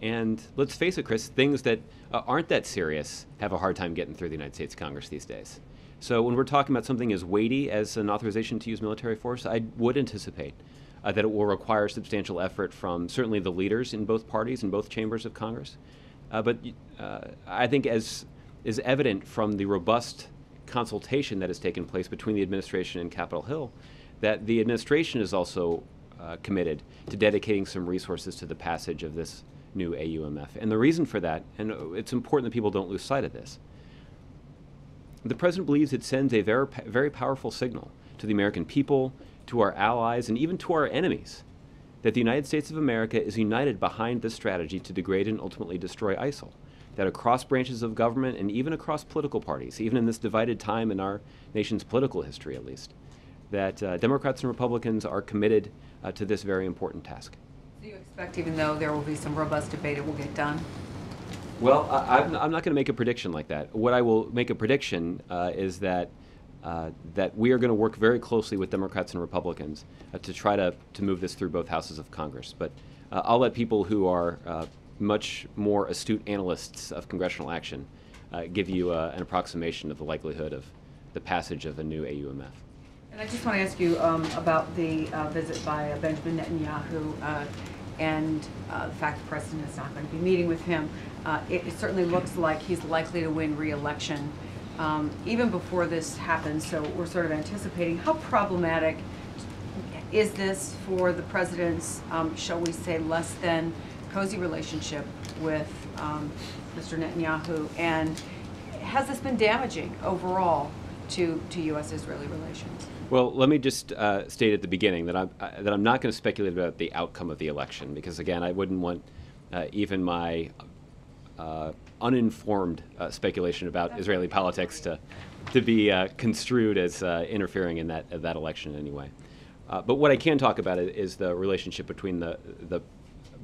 And let's face it, Chris, things that aren't that serious have a hard time getting through the United States Congress these days. So when we're talking about something as weighty as an authorization to use military force, I would anticipate that it will require substantial effort from certainly the leaders in both parties, in both chambers of Congress. But I think as is evident from the robust consultation that has taken place between the administration and Capitol Hill, that the administration is also committed to dedicating some resources to the passage of this new AUMF. And the reason for that, and it's important that people don't lose sight of this, the President believes it sends a very, very powerful signal to the American people, to our allies, and even to our enemies, that the United States of America is united behind this strategy to degrade and ultimately destroy ISIL. That across branches of government and even across political parties, even in this divided time in our nation's political history at least, that Democrats and Republicans are committed to this very important task. Do you expect, even though there will be some robust debate, it will get done? Well, I'm not going to make a prediction like that. What I will make a prediction is that that we are going to work very closely with Democrats and Republicans to try to move this through both houses of Congress. But I'll let people who are much more astute analysts of congressional action give you an approximation of the likelihood of the passage of a new AUMF. And I just want to ask you about the visit by Benjamin Netanyahu and the fact the President is not going to be meeting with him. It certainly looks like he's likely to win re-election even before this happens, so we're sort of anticipating. How problematic is this for the President's, shall we say, less than cozy relationship with Mr. Netanyahu, and has this been damaging overall to U.S.-Israeli relations? Well, let me just state at the beginning that I'm not going to speculate about the outcome of the election, because again, I wouldn't want even my uninformed speculation about Israeli politics to construed as interfering in that election in any way. But what I can talk about is the relationship between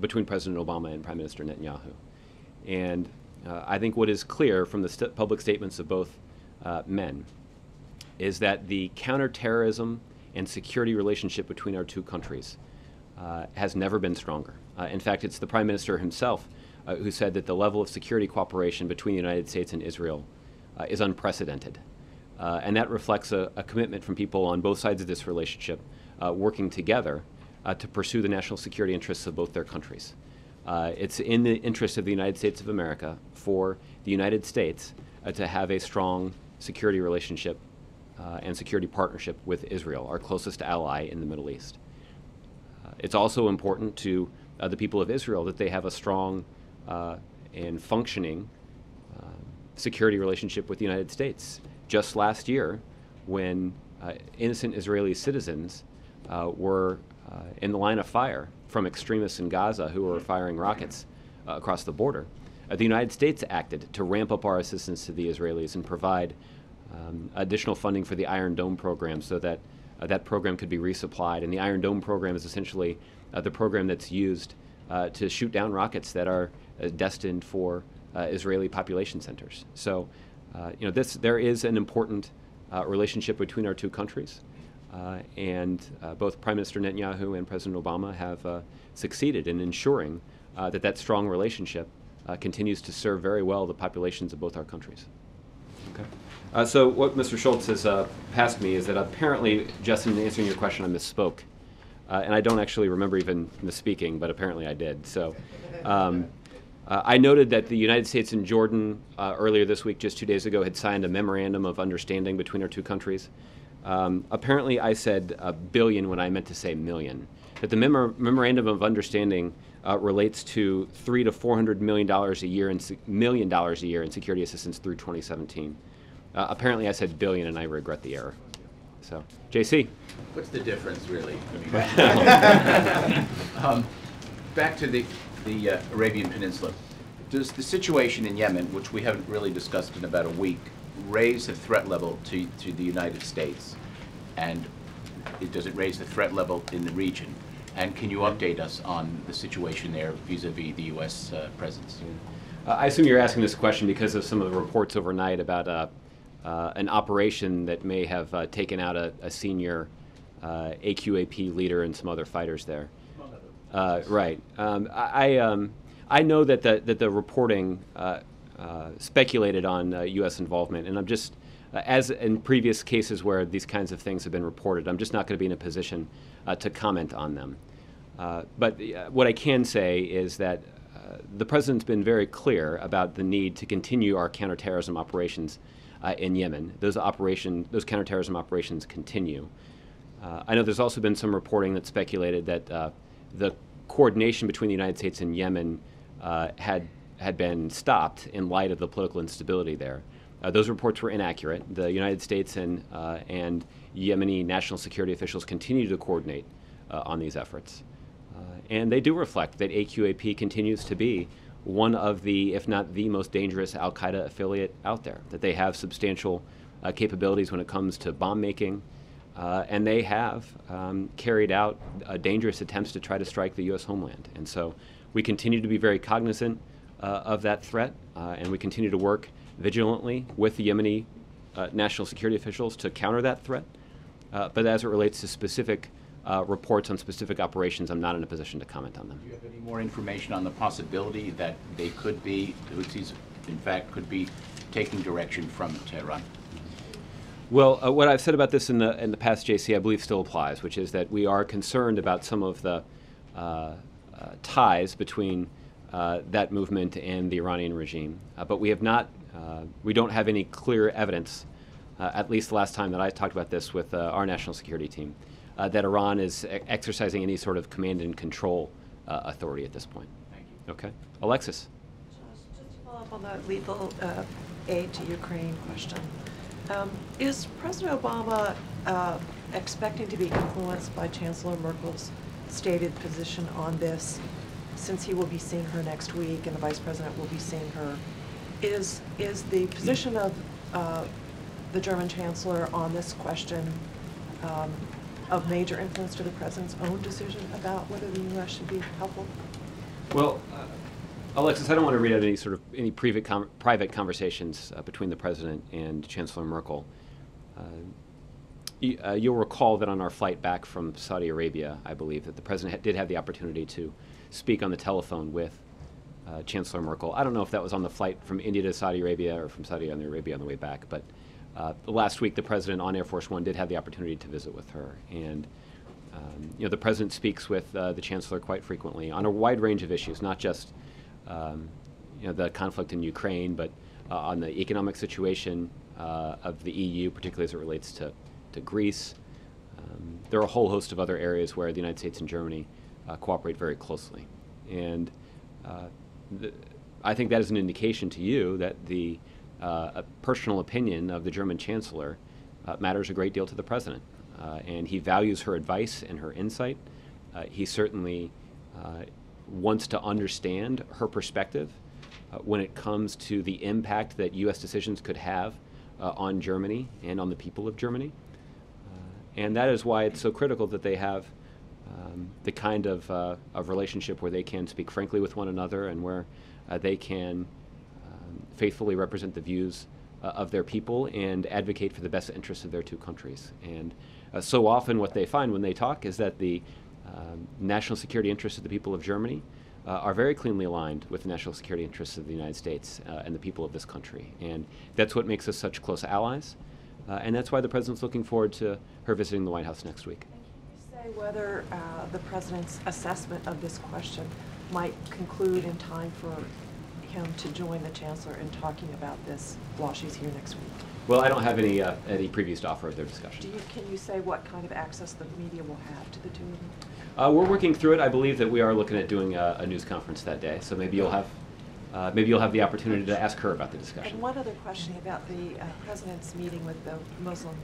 between President Obama and Prime Minister Netanyahu. And I think what is clear from the public statements of both men is that the counterterrorism and security relationship between our two countries has never been stronger. In fact, it's the Prime Minister himself who said that the level of security cooperation between the United States and Israel is unprecedented. And that reflects a commitment from people on both sides of this relationship working together to pursue the national security interests of both their countries. It's in the interest of the United States of America for the United States to have a strong security relationship and security partnership with Israel, our closest ally in the Middle East. It's also important to the people of Israel that they have a strong and functioning security relationship with the United States. Just last year, when innocent Israeli citizens were in the line of fire from extremists in Gaza who were firing rockets across the border, the United States acted to ramp up our assistance to the Israelis and provide additional funding for the Iron Dome program so that that program could be resupplied. And the Iron Dome program is essentially the program that's used to shoot down rockets that are destined for Israeli population centers. So, there is an important relationship between our two countries. And both Prime Minister Netanyahu and President Obama have succeeded in ensuring that strong relationship continues to serve very well the populations of both our countries. Okay. So what Mr. Schultz has passed me is that apparently, Justin, in answering your question, I misspoke. And I don't actually remember even misspeaking, but apparently I did. So I noted that the United States and Jordan earlier this week, just 2 days ago, had signed a memorandum of understanding between our two countries. Apparently I said billion when I meant to say million. That the memorandum of understanding relates to $300 to $400 million a year in security assistance through 2017. Apparently I said billion, and I regret the error. So, JC. What's the difference, really? Back to the Arabian Peninsula. Does the situation in Yemen, which we haven't really discussed in about a week, raise the threat level to the United States? And does it raise the threat level in the region? And can you update us on the situation there vis-a-vis the U.S. presence? I assume you're asking this question because of some of the reports overnight about an operation that may have taken out a senior AQAP leader and some other fighters there. Right. I know that the reporting speculated on U.S. involvement, and I'm just, as in previous cases where these kinds of things have been reported, I'm just not going to be in a position to comment on them. But what I can say is that the President's been very clear about the need to continue our counterterrorism operations in Yemen. Those counterterrorism operations continue. I know there's also been some reporting that speculated that the coordination between the United States and Yemen had been stopped in light of the political instability there. Those reports were inaccurate. The United States and Yemeni national security officials continue to coordinate on these efforts. And they do reflect that AQAP continues to be one of the, if not the most dangerous al-Qaeda affiliate out there, that they have substantial capabilities when it comes to bomb making, and they have carried out dangerous attempts to try to strike the U.S. homeland. And so we continue to be very cognizant of that threat, and we continue to work vigilantly with the Yemeni national security officials to counter that threat. But as it relates to specific reports on specific operations, I'm not in a position to comment on them. Do you have any more information on the possibility that they could be, Houthis, in fact, could be taking direction from Tehran? Well, what I've said about this in the past, JC, I believe still applies, which is that we are concerned about some of the ties between that movement and the Iranian regime. But we don't have any clear evidence, at least the last time that I talked about this with our national security team, that Iran is exercising any sort of command and control authority at this point. Thank you. Okay. Alexis. Just to follow up on the lethal aid to Ukraine question. Is President Obama expecting to be influenced by Chancellor Merkel's stated position on this, since he will be seeing her next week and the Vice President will be seeing her? Is the position of the German Chancellor on this question of major influence to the President's own decision about whether the U.S. should be helpful? Well, Alexis, I don't want to read out any private conversations between the President and Chancellor Merkel. You'll recall that on our flight back from Saudi Arabia, I believe that the President did have the opportunity to speak on the telephone with Chancellor Merkel. I don't know if that was on the flight from India to Saudi Arabia or from Saudi Arabia on the way back, but last week the President on Air Force One did have the opportunity to visit with her. And the President speaks with the Chancellor quite frequently on a wide range of issues, not just the conflict in Ukraine, but on the economic situation of the EU, particularly as it relates to Greece. There are a whole host of other areas where the United States and Germany cooperate very closely. And I think that is an indication to you that the personal opinion of the German Chancellor matters a great deal to the President. And he values her advice and her insight. He certainly wants to understand her perspective when it comes to the impact that U.S. decisions could have on Germany and on the people of Germany. And that is why it's so critical that they have the kind of relationship where they can speak frankly with one another and where they can faithfully represent the views of their people and advocate for the best interests of their two countries. And so often what they find when they talk is that the national security interests of the people of Germany are very cleanly aligned with the national security interests of the United States and the people of this country. And that's what makes us such close allies. And that's why the President's looking forward to her visiting the White House next week. And can you say whether the President's assessment of this question might conclude in time for him to join the Chancellor in talking about this while she's here next week? Well, I don't have any previews to offer of their discussion. Can you say what kind of access the media will have to the two of them? We're working through it. I believe that we are looking at doing a news conference that day, so maybe you'll have the opportunity to ask her about the discussion. And one other question about the President's meeting with the Muslim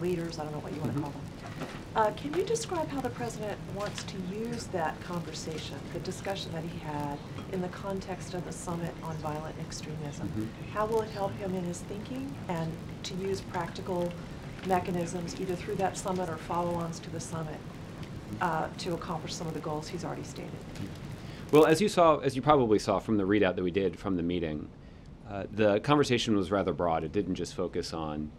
leaders, I don't know what you want to call them. Can you describe how the President wants to use that conversation, the discussion that he had, in the context of the Summit on Violent Extremism? How will it help him in his thinking and to use practical mechanisms either through that summit or follow-ons to the summit to accomplish some of the goals he's already stated? Well, as you probably saw from the readout that we did from the meeting, the conversation was rather broad. It didn't just focus on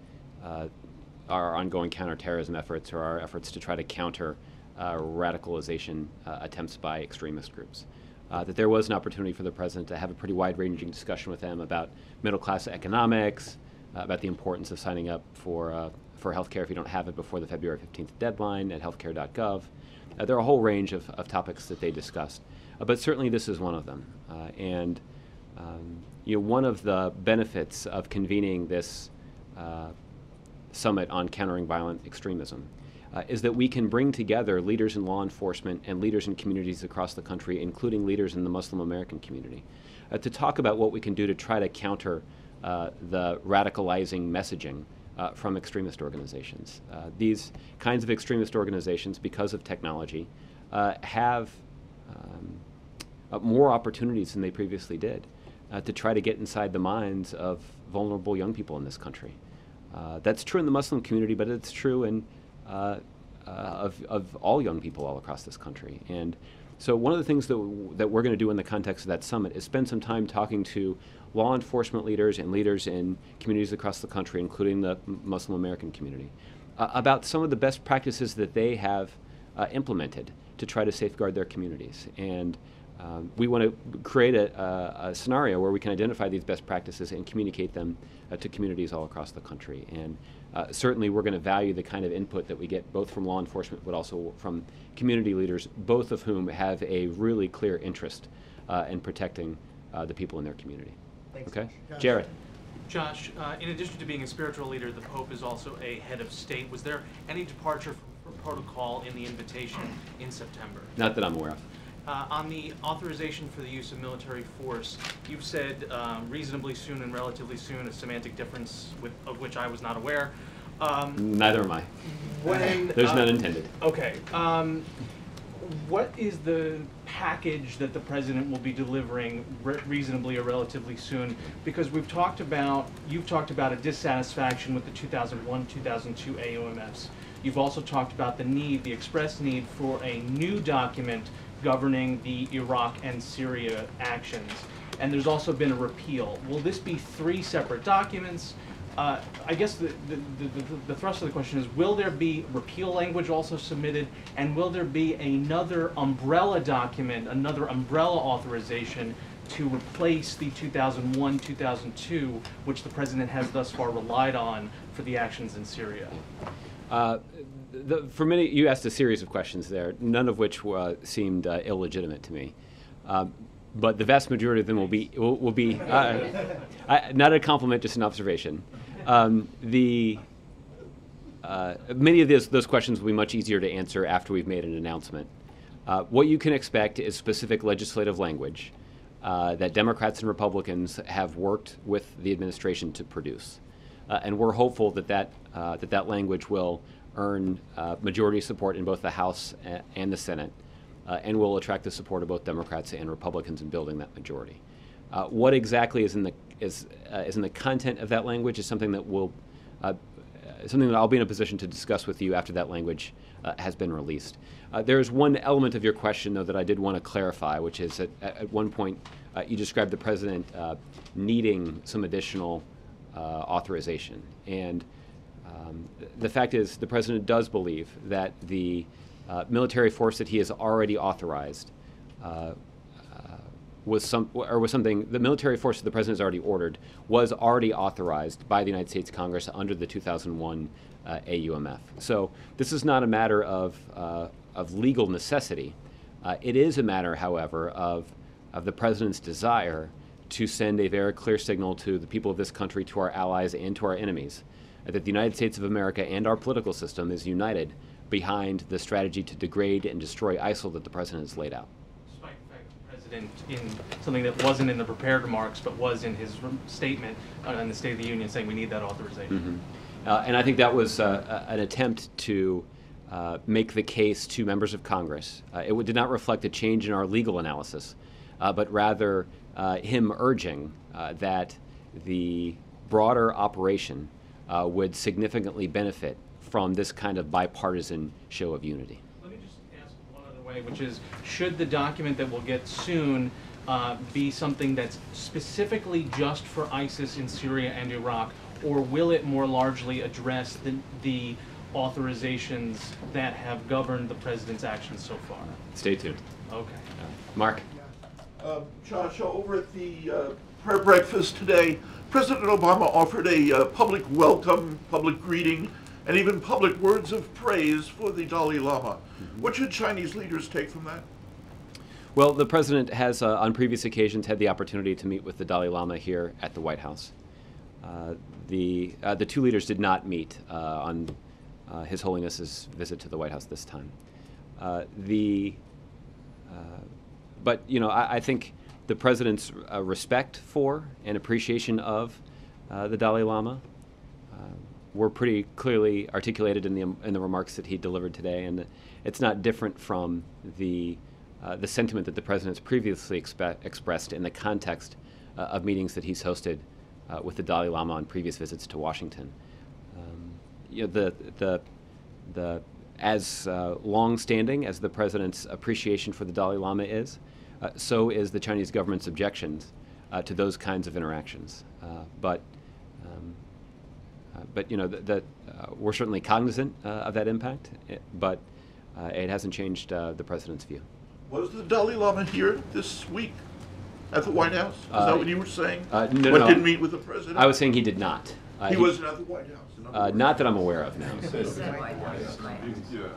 our ongoing counterterrorism efforts or our efforts to try to counter radicalization attempts by extremist groups. That there was an opportunity for the President to have a pretty wide-ranging discussion with them about middle-class economics, about the importance of signing up for health care if you don't have it before the February 15th deadline at healthcare.gov. There are a whole range of topics that they discussed, but certainly this is one of them. One of the benefits of convening this summit on countering violent extremism is that we can bring together leaders in law enforcement and leaders in communities across the country, including leaders in the Muslim American community, to talk about what we can do to try to counter the radicalizing messaging from extremist organizations. These kinds of extremist organizations, because of technology, have more opportunities than they previously did to try to get inside the minds of vulnerable young people in this country. That's true in the Muslim community, but it's true in of all young people all across this country. And so one of the things that we're going to do in the context of that summit is spend some time talking to law enforcement leaders and leaders in communities across the country, including the Muslim American community, about some of the best practices that they have implemented to try to safeguard their communities. And we want to create a scenario where we can identify these best practices and communicate them to communities all across the country. And certainly we're going to value the kind of input that we get both from law enforcement but also from community leaders, both of whom have a really clear interest in protecting the people in their community. Thanks. Okay? Josh. Jared. Josh, in addition to being a spiritual leader, the Pope is also a head of state. Was there any departure from protocol in the invitation in September? Not that I'm aware of. On the authorization for the use of military force, you've said reasonably soon and relatively soon, a semantic difference of which I was not aware. Neither am I. When, There's none intended. Okay. what is the package that the president will be delivering reasonably or relatively soon? Because you've talked about a dissatisfaction with the 2001-2002 AUMFs. You've also talked about the express need for a new document governing the Iraq and Syria actions. And there's also been a repeal. Will this be 3 separate documents? I guess the thrust of the question is, will there be repeal language also submitted, and will there be another umbrella document, another umbrella authorization to replace the 2001-2002, which the president has thus far relied on for the actions in Syria? For many, you asked a series of questions there, none of which seemed illegitimate to me. But the vast majority of them will be not a compliment, just an observation. Many of those questions will be much easier to answer after we've made an announcement. What you can expect is specific legislative language that Democrats and Republicans have worked with the administration to produce, and we're hopeful that that language will earn majority support in both the House and the Senate. And will attract the support of both Democrats and Republicans in building that majority. What exactly is in the content of that language is something that I'll be in a position to discuss with you after that language has been released. There is one element of your question, though, that I did want to clarify, which is that at one point you described the president needing some additional authorization, and the fact is the president does believe that the military force that he has already authorized was something. The military force that the president has already ordered was already authorized by the United States Congress under the 2001 AUMF. So this is not a matter of legal necessity. It is a matter, however, of the president's desire to send a very clear signal to the people of this country, to our allies, and to our enemies, that the United States of America and our political system is united behind the strategy to degrade and destroy ISIL that the president has laid out. Despite the fact that the president, in something that wasn't in the prepared remarks but was in his statement on the State of the Union, saying we need that authorization. Mm-hmm. And I think that was an attempt to make the case to members of Congress. It did not reflect a change in our legal analysis, but rather him urging that the broader operation would significantly benefit from this kind of bipartisan show of unity. Let me just ask one other way, which is, should the document that we'll get soon be something that's specifically just for ISIS in Syria and Iraq, or will it more largely address the authorizations that have governed the president's actions so far? Stay tuned. Okay. Mark? Josh, over at the prayer breakfast today, President Obama offered a public welcome, public greeting, and even public words of praise for the Dalai Lama. What should Chinese leaders take from that? Well, the president has, on previous occasions, had the opportunity to meet with the Dalai Lama here at the White House. The 2 leaders did not meet on His Holiness's visit to the White House this time. But I think the president's respect for and appreciation of the Dalai Lama were pretty clearly articulated in the remarks that he delivered today, and it's not different from the sentiment that the president's previously expressed in the context of meetings that he's hosted with the Dalai Lama on previous visits to Washington. As long-standing as the president's appreciation for the Dalai Lama is, so is the Chinese government's objections to those kinds of interactions. But we're certainly cognizant of that impact, but it hasn't changed the president's view. Was the Dalai Lama here this week at the White House? Is that what you were saying? No, didn't meet with the president? I was saying he did not. He wasn't at the White House? Not that I'm aware of, no. You said White House.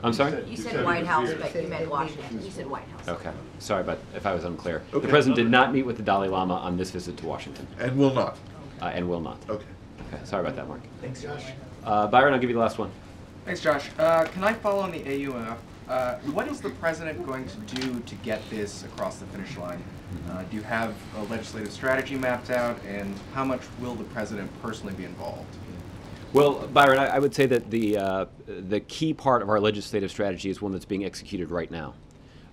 I'm sorry? You said White House, but you meant Washington. You said White House. Okay. Sorry about if I was unclear. Okay. The president did not meet with the Dalai Lama on this visit to Washington. And will not? And will not. Okay. Okay. Sorry about that, Mark. Thanks, Josh. Byron, I'll give you the last one. Thanks, Josh. Can I follow on the AUMF? What is the president going to do to get this across the finish line? Do you have a legislative strategy mapped out, and how much will the president personally be involved? Well, Byron, I would say that the key part of our legislative strategy is one that's being executed right now.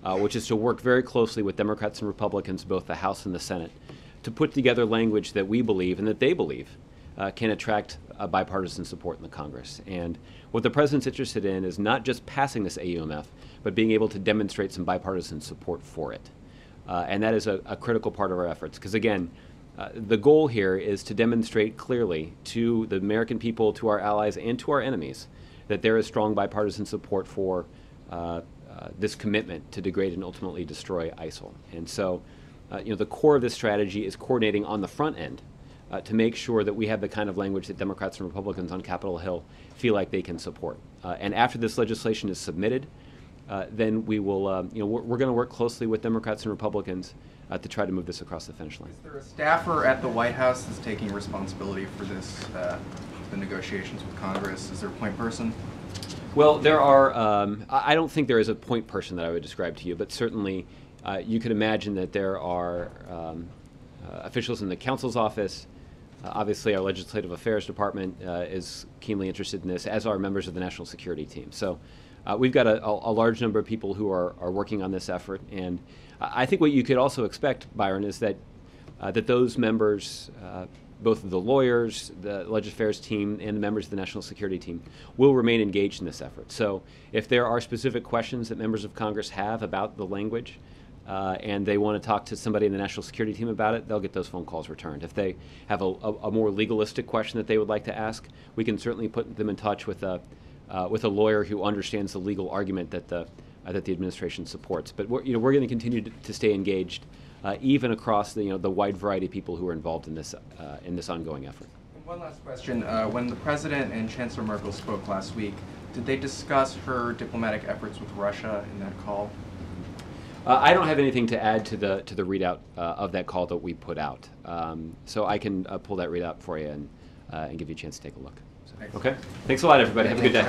which is to work very closely with Democrats and Republicans, both the House and the Senate, to put together language that we believe and that they believe can attract bipartisan support in the Congress. And what the President's interested in is not just passing this AUMF, but being able to demonstrate some bipartisan support for it. And that is a critical part of our efforts, because again, the goal here is to demonstrate clearly to the American people, to our allies, and to our enemies that there is strong bipartisan support for this commitment to degrade and ultimately destroy ISIL. And so, the core of this strategy is coordinating on the front end to make sure that we have the kind of language that Democrats and Republicans on Capitol Hill feel like they can support. And after this legislation is submitted, then we will, we're going to work closely with Democrats and Republicans to try to move this across the finish line. Is there a staffer at the White House that's taking responsibility for this, the negotiations with Congress? Is there a point person? Well, there are, I don't think there is a point person that I would describe to you, but certainly you could imagine that there are officials in the counsel's office. Obviously, our Legislative Affairs Department is keenly interested in this, as are members of the National Security Team. So we've got a large number of people who are working on this effort. And I think what you could also expect, Byron, is that that those members, both of the lawyers, the Legislative Affairs team, and the members of the National Security Team will remain engaged in this effort. So if there are specific questions that members of Congress have about the language, and they want to talk to somebody in the National Security Team about it, they'll get those phone calls returned. If they have a more legalistic question that they would like to ask, we can certainly put them in touch with a lawyer who understands the legal argument that the administration supports. But we're going to continue to stay engaged, even across the wide variety of people who are involved in this ongoing effort. And one last question: when the President and Chancellor Merkel spoke last week, did they discuss her diplomatic efforts with Russia in that call? I don't have anything to add to the readout of that call that we put out, so I can pull that readout for you and give you a chance to take a look. So, okay, thanks a lot, everybody. Have a good day.